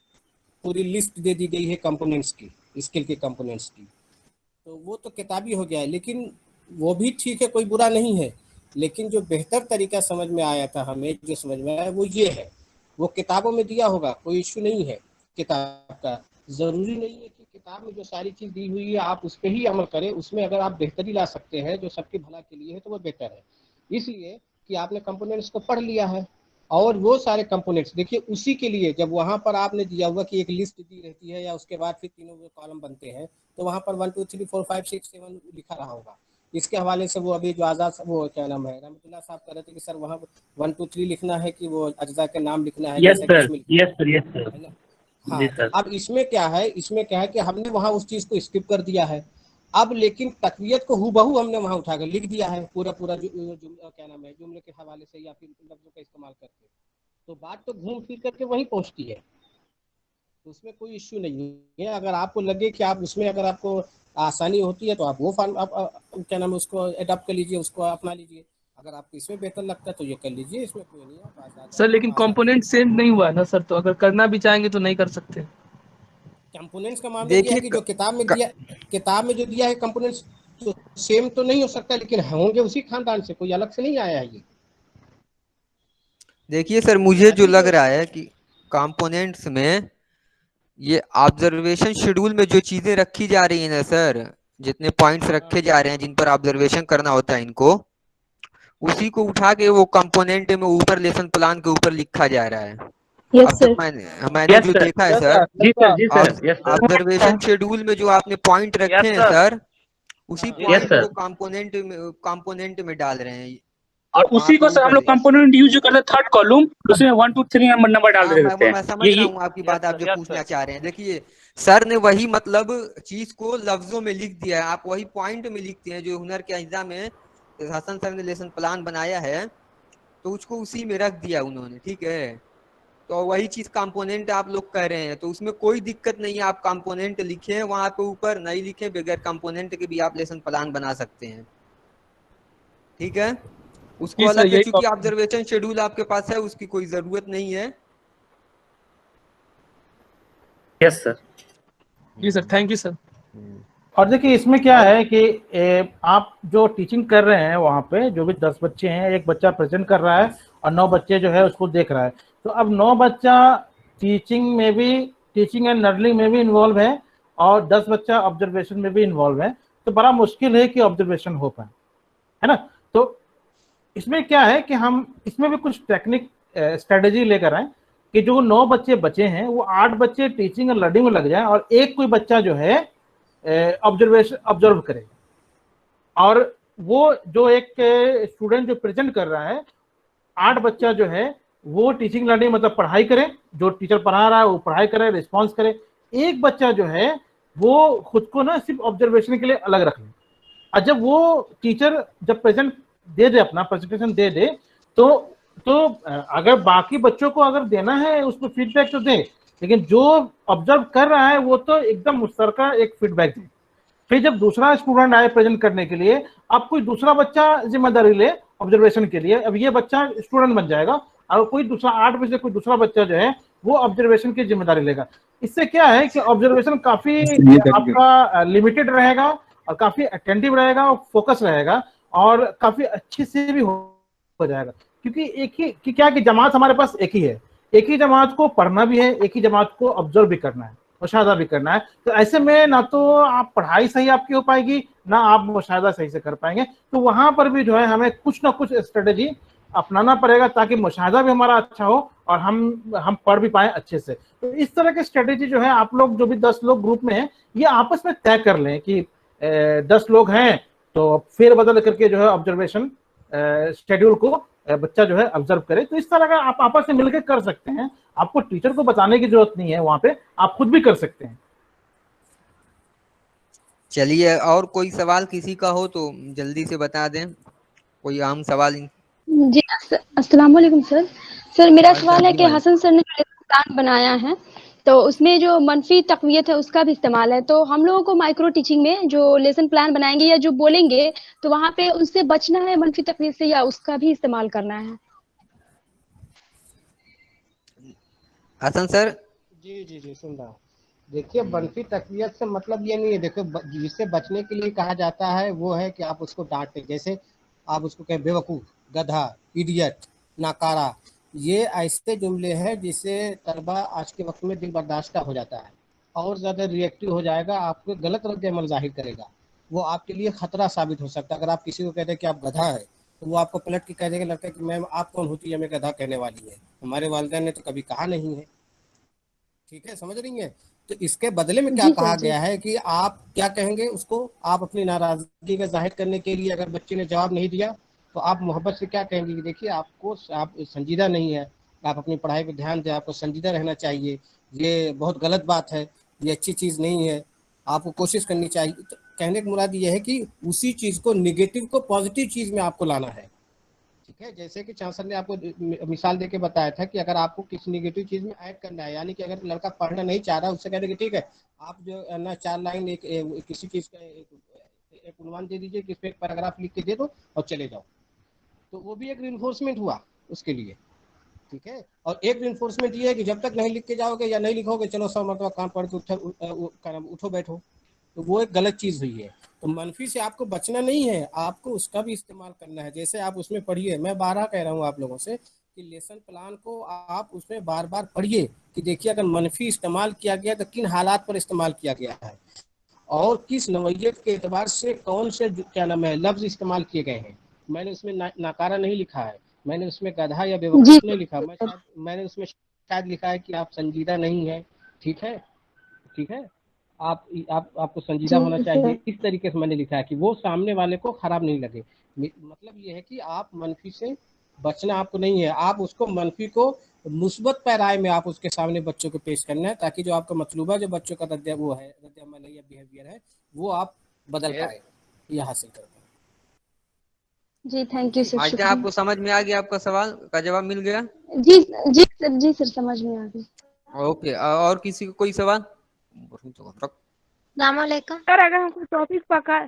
पूरी लिस्ट दे दी गई है कंपोनेंट्स की, स्किल के कंपोनेंट्स की। तो वो तो किताबी हो गया है, लेकिन वो भी ठीक है, कोई बुरा नहीं है। लेकिन जो बेहतर तरीका समझ में आया था हमें, जो समझ में आया वो ये है, वो किताबों में दिया होगा, कोई इश्यू नहीं है किताब का। ज़रूरी नहीं है कि किताब में जो सारी चीज़ दी हुई है आप उस पर ही अमल करें, उसमें अगर आप बेहतरी ला सकते हैं जो सबके भला के लिए है तो वो बेहतर है। इसलिए कि आपने कंपोनेंट्स को पढ़ लिया है और वो सारे कंपोनेंट्स देखिए, उसी के लिए जब वहाँ पर आपने दिया हुआ कि एक लिस्ट दी रहती है या उसके बाद फिर तीनों कॉलम बनते हैं, तो वहाँ पर 1 2 3 4 5 6 7 लिखा रहा होगा। इसके हवाले से वो अभी जो आज़ाद वो क्या नाम है, रहमतुल्लाह साहब कह रहे थे कि सर वहाँ 1 2 3 लिखना है कि वो अज्जा के नाम लिखना है। Yes sir. हाँ, तो अब इसमें क्या है कि हमने वहाँ उस चीज़ को स्किप कर दिया है। अब लेकिन तकवीयत को हूबहू हमने वहाँ उठाकर लिख दिया है, पूरा क्या नाम है, जुमले के हवाले से या फिर लफ्ज़ों का इस्तेमाल करके। तो बात तो घूम फिर करके वहीं पहुँचती है, तो उसमें कोई इश्यू नहीं है। अगर आपको लगे कि आप उसमें अगर आपको आसानी होती है तो आप वो क्या नाम है उसको एडॉप्ट कर लीजिए, उसको अपना लीजिए। अगर आपको इसमें बेहतर लगता है तो ये कर लीजिए, इसमें कोई नहीं है, आप आजाद सर लेकिन कंपोनेंट सेम नहीं हुआ है ना सर, तो अगर करना भी चाहेंगे तो नहीं कर सकते। कंपोनेंट्स का मामला ये है देखिए कि जो किताब में जो दिया है कंपोनेंट्स तो सेम तो नहीं हो सकता, लेकिन होंगे उसी खानदान से, कोई अलग से नहीं आया है ये। देखिए सर, मुझे जो लग रहा है कि कंपोनेंट्स में ये ऑब्जर्वेशन शेड्यूल में जो चीजें रखी जा रही है ना सर, जितने पॉइंट्स रखे जा रहे हैं जिन पर ऑब्जर्वेशन करना होता है इनको, उसी को उठा के वो कंपोनेंट में ऊपर लेसन प्लान के ऊपर लिखा जा रहा है। यस अब सर। तक मैंने जो देखा है सर, ऑब्जर्वेशन शेड्यूल में जो आपने पॉइंट रखे हैं सर, उसी पॉइंट को कंपोनेंट में डाल रहे हैं। और उसी को सर हम लोग कंपोनेंट यूज जो करते हैं थर्ड कॉलम, उसमें 1 2 3 नंबर डाल देते हैं। मैं समझ रहा हूँ आपकी बात, आप जो पूछना चाह रहे हैं। देखिए सर ने वही मतलब चीज को लफ्जों में लिख दिया है, आप वही पॉइंट में लिखते हैं जो हुनर के अज्जा में हसन सर ने लेसन प्लान बनाया है, तो उसको उसी में रख दिया उन्होंने, ठीक है। तो वही चीज कंपोनेंट आप लोग कह रहे हैं, तो उसमें कोई दिक्कत नहीं है, आप कंपोनेंट लिखें वहां पे ऊपर, नहीं लिखें बगैर कंपोनेंट के भी आप लेसन प्लान बना सकते हैं, ठीक है। उसको अलग से, चूंकि ऑब्जर्वेशन शेड्यूल आपके पास है, उसकी कोई जरूरत नहीं है। Yes sir. जी सर, थैंक यू सर। और देखिए इसमें क्या है कि आप जो टीचिंग कर रहे हैं वहाँ पे जो भी 10 बच्चे हैं, एक बच्चा प्रेजेंट कर रहा है और 9 बच्चे जो है उसको देख रहा है, तो अब 9 बच्चा टीचिंग एंड लर्निंग में भी इन्वॉल्व है और 10 बच्चा ऑब्जर्वेशन में भी इन्वॉल्व है, तो बड़ा मुश्किल है कि ऑब्जर्वेशन हो पाए, है ना। तो इसमें क्या है कि हम इसमें भी कुछ टेक्निक स्ट्रेटेजी लेकर आए कि जो 9 बच्चे बचे हैं वो 8 बच्चे टीचिंग और लर्निंग में लग जाए और एक कोई बच्चा जो है ऑब्जर्व करे, और वो जो एक स्टूडेंट जो प्रेजेंट कर रहा है, 8 बच्चा जो है वो टीचिंग लर्निंग मतलब पढ़ाई करे, जो टीचर पढ़ा रहा है वो पढ़ाई करे, रिस्पॉन्स करे, एक बच्चा जो है वो खुद को ना सिर्फ ऑब्जर्वेशन के लिए अलग रख ले। और जब वो टीचर जब प्रेजेंट दे दे, अपना प्रेजेंटेशन दे दे, तो अगर बाकी बच्चों को अगर देना है उसको फीडबैक तो दे, लेकिन जो ऑब्जर्व कर रहा है वो तो एकदम मुश्तरका एक फीडबैक दे। फिर जब दूसरा स्टूडेंट आए प्रेजेंट करने के लिए, अब कोई दूसरा बच्चा जिम्मेदारी ले ऑब्जर्वेशन के लिए, अब ये बच्चा स्टूडेंट बन जाएगा और कोई दूसरा 8 बजे कोई दूसरा बच्चा जो है वो ऑब्जर्वेशन की जिम्मेदारी लेगा। इससे क्या है कि ऑब्जर्वेशन काफी आपका लिमिटेड रहेगा और काफी अटेंटिव रहेगा और फोकस रहेगा और काफी अच्छे से भी हो जाएगा, क्योंकि एक ही कि क्या कि जमात हमारे पास एक ही है, एक ही जमात को पढ़ना भी है, एक ही जमात को ऑब्जर्व भी करना है, मुशाहिदा भी करना है। तो ऐसे में ना तो आप पढ़ाई सही आपकी हो पाएगी, ना आप मुशाहिदा सही से कर पाएंगे। तो वहां पर भी जो है हमें कुछ ना कुछ स्ट्रेटेजी अपनाना पड़ेगा ताकि मुशाहिदा भी हमारा अच्छा हो और हम पढ़ भी पाए अच्छे से। तो इस तरह के स्ट्रेटेजी जो है आप लोग जो भी 10 लोग ग्रुप में हैं, ये आपस में तय कर लें कि 10 लोग हैं तो फेर बदल करके जो है ऑब्जर्वेशन शेड्यूल को बच्चा जो है ऑब्जर्व करे। तो इस तरह का आप आपस में मिलकर कर सकते हैं, आपको टीचर को बताने की जरूरत नहीं है, वहां पे आप खुद भी कर सकते हैं। चलिए, और कोई सवाल किसी का हो तो जल्दी से बता दें, कोई आम सवाल। जी अस्सलाम वालेकुम सर। सर मेरा सवाल है कि हसन सर ने प्लान बनाया है तो उसमें जो मनफी तकवीयत है उसका भी इस्तेमाल है, तो हम लोगों को माइक्रो टीचिंग में जो लेसन प्लान बनाएंगे या जो बोलेंगे तो वहां पे उससे बचना है मनफी तकवीयत से, या उसका भी इस्तेमाल करना है? हसन सर। जी सुन रहा हूँ। देखिए मनफी तकवीयत से मतलब ये नहीं है, देखो जिससे बचने के लिए कहा जाता है वो है कि आप उसको डांटे, जैसे आप उसको कहें बेवकूफ़, गधा, इडियट, नाकारा, ये ऐसे जुमले हैं जिससे तलबा आज के वक्त में दिल बर्दाश्त हो जाता है और ज़्यादा रिएक्टिव हो जाएगा, आपको गलत रद्द-ए-अमल ज़ाहिर करेगा, वो आपके लिए ख़तरा साबित हो सकता है। अगर आप किसी को कह दें कि आप गधा है तो वो आपको पलट के कह देगा, लगता है कि मैम आप कौन होती है हमें गधा कहने वाली है, हमारे वालिदैन ने तो कभी कहा नहीं है। ठीक है, समझ रही हैं? तो इसके बदले में क्या कहा गया है कि आप क्या कहेंगे उसको, आप अपनी नाराज़गी का जाहिर करने के लिए अगर बच्चे ने जवाब नहीं दिया तो आप मोहब्बत से क्या कहेंगे कि देखिए आपको आप संजीदा नहीं है, आप अपनी पढ़ाई पे ध्यान दें, आपको संजीदा रहना चाहिए, ये बहुत गलत बात है, ये अच्छी चीज़ नहीं है, आपको कोशिश करनी चाहिए। तो कहने का मुराद ये है कि उसी चीज़ को, निगेटिव को पॉजिटिव चीज़ में आपको लाना है। ठीक है, जैसे कि चांसलर ने आपको मिसाल देके बताया था कि अगर आपको किसी निगेटिव चीज़ में ऐड करना है, यानी कि अगर लड़का पढ़ना नहीं चाह रहा, उससे कहने कि ठीक है आप जो ना 4 लाइन किसी चीज़ का एक उन्वान दे दीजिए, किस पे एक पैराग्राफ लिख के दे दो और चले जाओ। तो वो भी एक रिइंफोर्समेंट हुआ उसके लिए, ठीक है। और एक रिइंफोर्समेंट ये है कि जब तक नहीं लिख के जाओगे या नहीं लिखोगे, चलो 100 मरतबा काम पढ़ के उठो बैठो, तो वो एक गलत चीज़ हुई है। तो मनफी से आपको बचना नहीं है, आपको उसका भी इस्तेमाल करना है। जैसे आप उसमें पढ़िए, मैं 12 कह रहा हूँ आप लोगों से कि लेसन प्लान को आप उसमें बार बार पढ़िए कि देखिए अगर मनफी इस्तेमाल किया गया तो किन हालात पर इस्तेमाल किया गया है और किस नवैयत के एतबार से कौन से क्या नाम है लफ्ज इस्तेमाल किए गए हैं। मैंने उसमें नाकारा नहीं लिखा है, मैंने उसमें गधा या बेवकूफ़ नहीं लिखा, मैंने उसमें शायद लिखा है कि आप संजीदा नहीं है, ठीक है, ठीक है, आपको संजीदा होना चाहिए, इस तरीके से मैंने लिखा है कि वो सामने वाले को खराब नहीं लगे। मतलब ये है कि आप मनफी से बचना आपको नहीं है, आप उसको मनफी को मुस्बत पैराए में आप उसके सामने बच्चों को पेश करना है, ताकि जो आपका मतलूबा जो बच्चों का रद्द अमल है या बिहेवियर है वो आप बदल पाए या हासिल कर पाए। जी थैंक यू सर, आयशा आपको समझ में आ गया, आपका सवाल का जवाब मिल गया? जी जी सर समझ में आ गया। ओके, और किसी को कोई सवाल? अस्सलामुअलैकुम सर अगर हमको टॉपिक पका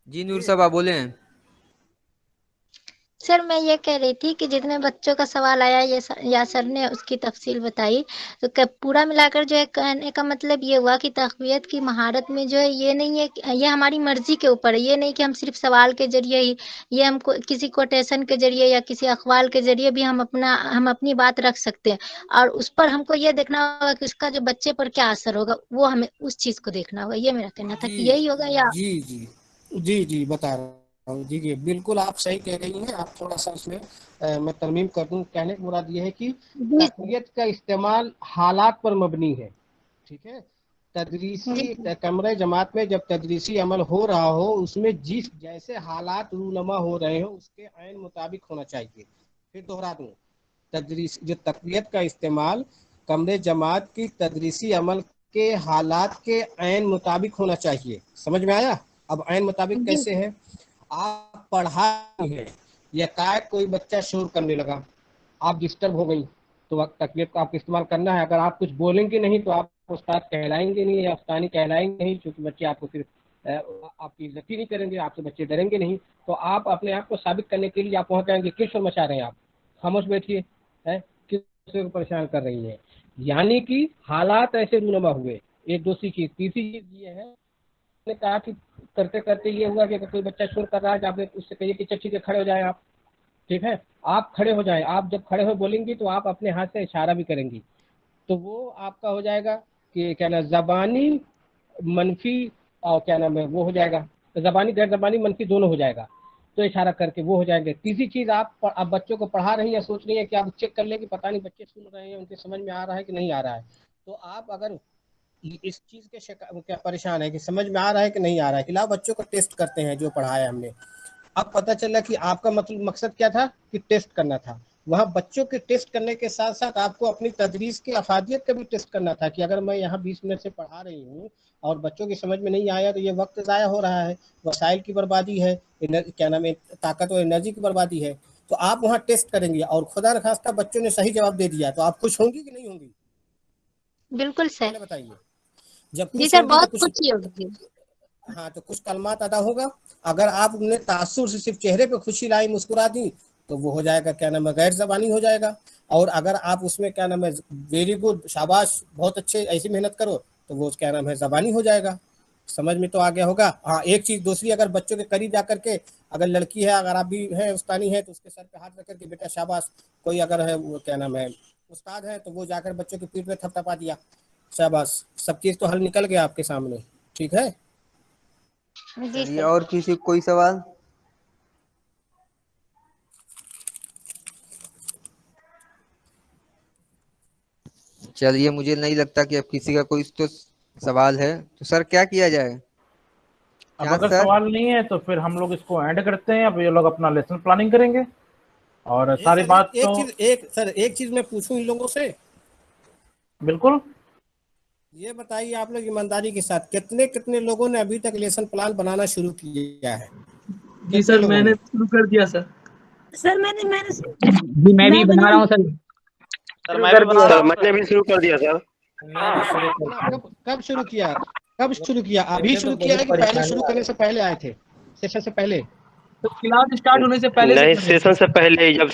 जी नूर साहब बोले हैं। सर मैं ये कह रही थी कि जितने बच्चों का सवाल आया या सर ने उसकी तफसील बताई, तो पूरा मिलाकर जो है कहने का मतलब ये हुआ कि तक़वियत की महारत में जो है ये नहीं है, ये हमारी मर्जी के ऊपर है। ये नहीं कि हम सिर्फ सवाल के जरिए ही, ये हमको किसी कोटेशन के जरिए या किसी अखबार के जरिए भी हम अपनी बात रख सकते हैं, और उस पर हमको ये देखना होगा कि उसका जो बच्चे पर क्या असर होगा, वो हमें उस चीज़ को देखना होगा। ये मेरा कहना था कि यही होगा या? जी जी जी जी बता रहा हूँ। जी जी बिल्कुल आप सही कह रही हैं। आप थोड़ा सा उसमें मैं तरमीम कर दूँ। कहने का मुराद ये है कि तक़वियत का इस्तेमाल हालात पर मबनी है, ठीक है। तदरीसी कमरे जमात में जब तदरीसी अमल हो रहा हो, उसमें जिस जैसे हालात रूनमा हो रहे हो उसके ऐन मुताबिक होना चाहिए। फिर दोहरा दूँ, तदरीस जो तक़वियत का इस्तेमाल कमरे जमात की तदरीसी अमल के हालात के ऐन मुताबिक होना चाहिए। समझ में आया? अब ऐन मुताबिक कैसे है? आप पढ़ा है या कोई बच्चा शोर करने लगा, आप डिस्टर्ब हो गई, तो तक़वियत को आपको इस्तेमाल करना है। अगर आप कुछ बोलेंगे नहीं तो आप उस्ताद कहलाएंगे नहीं या उस्तानी कहलाएंगे नहीं, क्योंकि बच्चे आपको फिर आपकी इज्जत ही नहीं करेंगे, आपसे बच्चे डरेंगे नहीं। तो आप अपने आप को साबित करने के लिए आप वहाँ कहेंगे किस शोर मचा रहे हैं, आप खामोश बैठिए, है किस दूसरे को परेशान कर रही है। यानी कि हालात ऐसे रूनमा हुए। एक दूसरी चीज़, तीसरी चीज़ ये है, ने कहा कि करते करते ये हुआ कि अगर कोई बच्चा शोर कर रहा है तो आप उससे कहिए कि ठीक है खड़े हो जाएं आप, ठीक है, आप खड़े हो जाएं। आप जब खड़े हो बोलेंगी तो आप अपने हाथ से इशारा भी करेंगी, तो वो आपका हो जाएगा कि क्या नाम ज़बानी मनफी और क्या नाम है वो हो जाएगा, तो ज़बानी गैर ज़बानी मनफी दोनों हो जाएगा, तो इशारा करके वो हो जाएंगे। तीसरी चीज़, आप बच्चों को पढ़ा रही हैं, सोच रही है कि आप चेक कर लें कि पता नहीं बच्चे सुन रहे हैं, उनके समझ में आ रहा है कि नहीं आ रहा है। तो आप अगर इस चीज़ के क्या परेशान है कि समझ में आ रहा है कि नहीं आ रहा है, खिलाफ बच्चों को टेस्ट करते हैं जो पढ़ाया हमने। अब पता चला कि आपका मतलब मकसद क्या था कि टेस्ट करना था। वहाँ बच्चों के टेस्ट करने के साथ साथ आपको अपनी तदरीस की अफादियत का भी टेस्ट करना था कि अगर मैं यहाँ 20 मिनट से पढ़ा रही हूँ और बच्चों की समझ में नहीं आया तो ये वक्त ज़ाया हो रहा है, वसाइल की बर्बादी है, क्या नाम है ताकत और एनर्जी की बर्बादी है। तो आप वहाँ टेस्ट करेंगे और खुदा न खास्ता बच्चों ने सही जवाब दे दिया तो आप खुश होंगी कि नहीं होंगी? बिल्कुल सर, बताइए। जब जी सर बहुत खुशी होगी। हाँ, तो कुछ कलमात अदा होगा। अगर आप उन्हें तासुर से सिर्फ चेहरे पे खुशी लाई, मुस्कुरा दी, तो वो हो जाएगा क्या नाम है गैर ज़बानी हो जाएगा। और अगर आप उसमें क्या नाम है वेरी गुड, शाबाश, बहुत अच्छे, ऐसी मेहनत करो, तो वो क्या नाम है ज़बानी हो जाएगा। समझ में तो आ गया होगा। हाँ, एक चीज़ दूसरी, अगर बच्चों के करीब जाकर के, अगर लड़की है, अगर आप भी है उस्तानी है, तो उसके सर पे हाथ रख करके बेटा शाबाश, कोई अगर है वो क्या नाम है उस्ताद है तो वो जाकर बच्चों की पीठ पे थपथपा दिया, शाबाश, सब चीज़ तो हल निकल गया आपके सामने। ठीक है जी, और किसी कोई सवाल? चलिए, मुझे नहीं लगता कि अब किसी का कोई तो सवाल है, तो सर क्या किया जाए? अब अगर सवाल नहीं है तो फिर हम लोग इसको एंड करते हैं। अब ये लोग अपना लेसन प्लानिंग करेंगे और सारी बात एक चीज मैं पूछूं इन लोगों से। बिल्कुल, ये बताइए आप लोग ईमानदारी के साथ कितने कितने लोगों ने अभी तक लेसन प्लान बनाना शुरू किया है? जी सर, मैंने शुरू कर दिया सर। सर मैंने जी मैं भी बना रहा हूँ सर। मैंने भी शुरू कर दिया सर। कब शुरू किया? अभी शुरू किया है कि पहले शुरू करने से पहले आए थे, सेशन से पहले? तो क्लास स्टार्ट होने से पहले नहीं, से सेशन से पहले ही, जब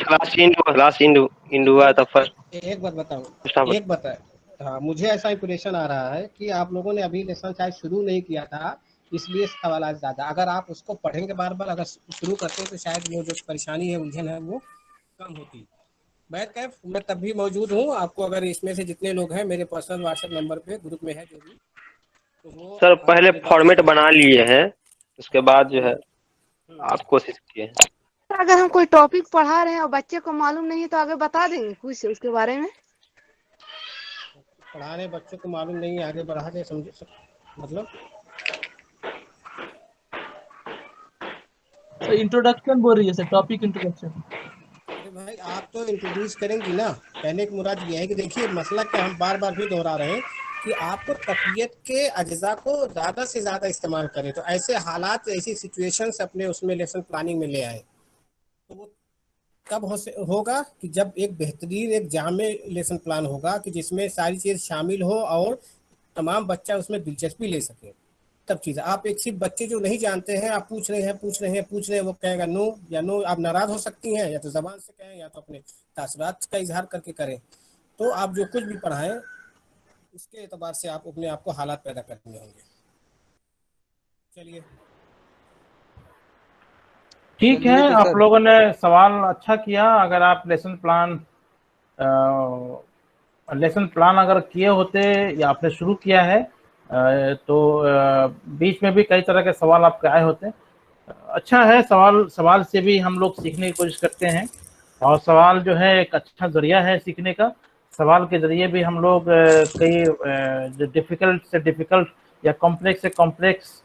लास्ट इंड हुआ था फर्स्ट एक बात बताऊं, हाफ। एक बता, हाँ मुझे ऐसा इंप्रेशन आ रहा है कि आप लोगों ने अभी लेसन शायद शुरू नहीं किया था, इसलिए सवाल आज ज्यादा। अगर आप उसको पढ़ेंगे बार बार, अगर शुरू करते तो शायद वो जो परेशानी है, उलझन है, वो कम होती। बैठ मैं तब भी मौजूद हूँ। आपको अगर इसमें से जितने लोग हैं मेरे पर्सनल व्हाट्सएप नंबर पे ग्रुप में है जो भी, तो वो सर आप पहले मेरे फॉर्मेट व्हाट्सएप बना लिए हैं, उसके बाद जो है आप कोशिश किए। अगर हम कोई टॉपिक पढ़ा रहे हैं और बच्चे को मालूम नहीं है तो आगे बता देंगे कुछ उसके बारे में। पढ़ा रहे बच्चों को मालूम नहीं है, आगे बढ़ा दे, समझे मतलब। तो इंट्रोडक्शन बोल रही है सर, टॉपिक इंट्रोडक्शन। अरे भाई आप तो इंट्रोड्यूस करेंगी ना। कहने की मुराद ये है कि देखिए मसला क्या हम बार बार भी दोहरा रहे हैं कि आपको तकवीत के अज्जा को ज़्यादा से ज़्यादा इस्तेमाल करें। तो ऐसे हालात, ऐसी सिचुएशंस अपने उसमें लेसन प्लानिंग में ले आए। तो वो कब होगा कि जब एक बेहतरीन, एक जामे लेसन प्लान होगा कि जिसमें सारी चीज़ शामिल हो और तमाम बच्चा उसमें दिलचस्पी ले सके। तब चीज़ आप एक सिर्फ बच्चे जो नहीं जानते हैं, आप पूछ रहे हैं, वो कहेगा नो या नो। आप नाराज़ हो सकती हैं, या तो ज़बान से कहें या तो अपने तासुरात का इजहार करके करें। तो आप जो कुछ भी पढ़ाएं उसके एतबार से आप अपने आप को हालात पैदा करने होंगे। चलिए ठीक है, आप लोगों ने सवाल अच्छा किया। अगर आप लेसन प्लान अगर किए होते या आपने शुरू किया है तो बीच में भी कई तरह के सवाल आपके आए होते। अच्छा है, सवाल से भी हम लोग सीखने की कोशिश करते हैं, और सवाल जो है एक अच्छा जरिया है सीखने का। सवाल के जरिए भी हम लोग कई जो डिफ़िकल्ट से डिफ़िकल्ट या कॉम्प्लेक्स से कॉम्प्लेक्स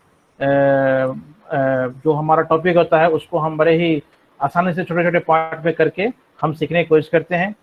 जो हमारा टॉपिक होता है उसको हम बड़े ही आसानी से छोटे छोटे पार्ट में करके हम सीखने की कोशिश करते हैं।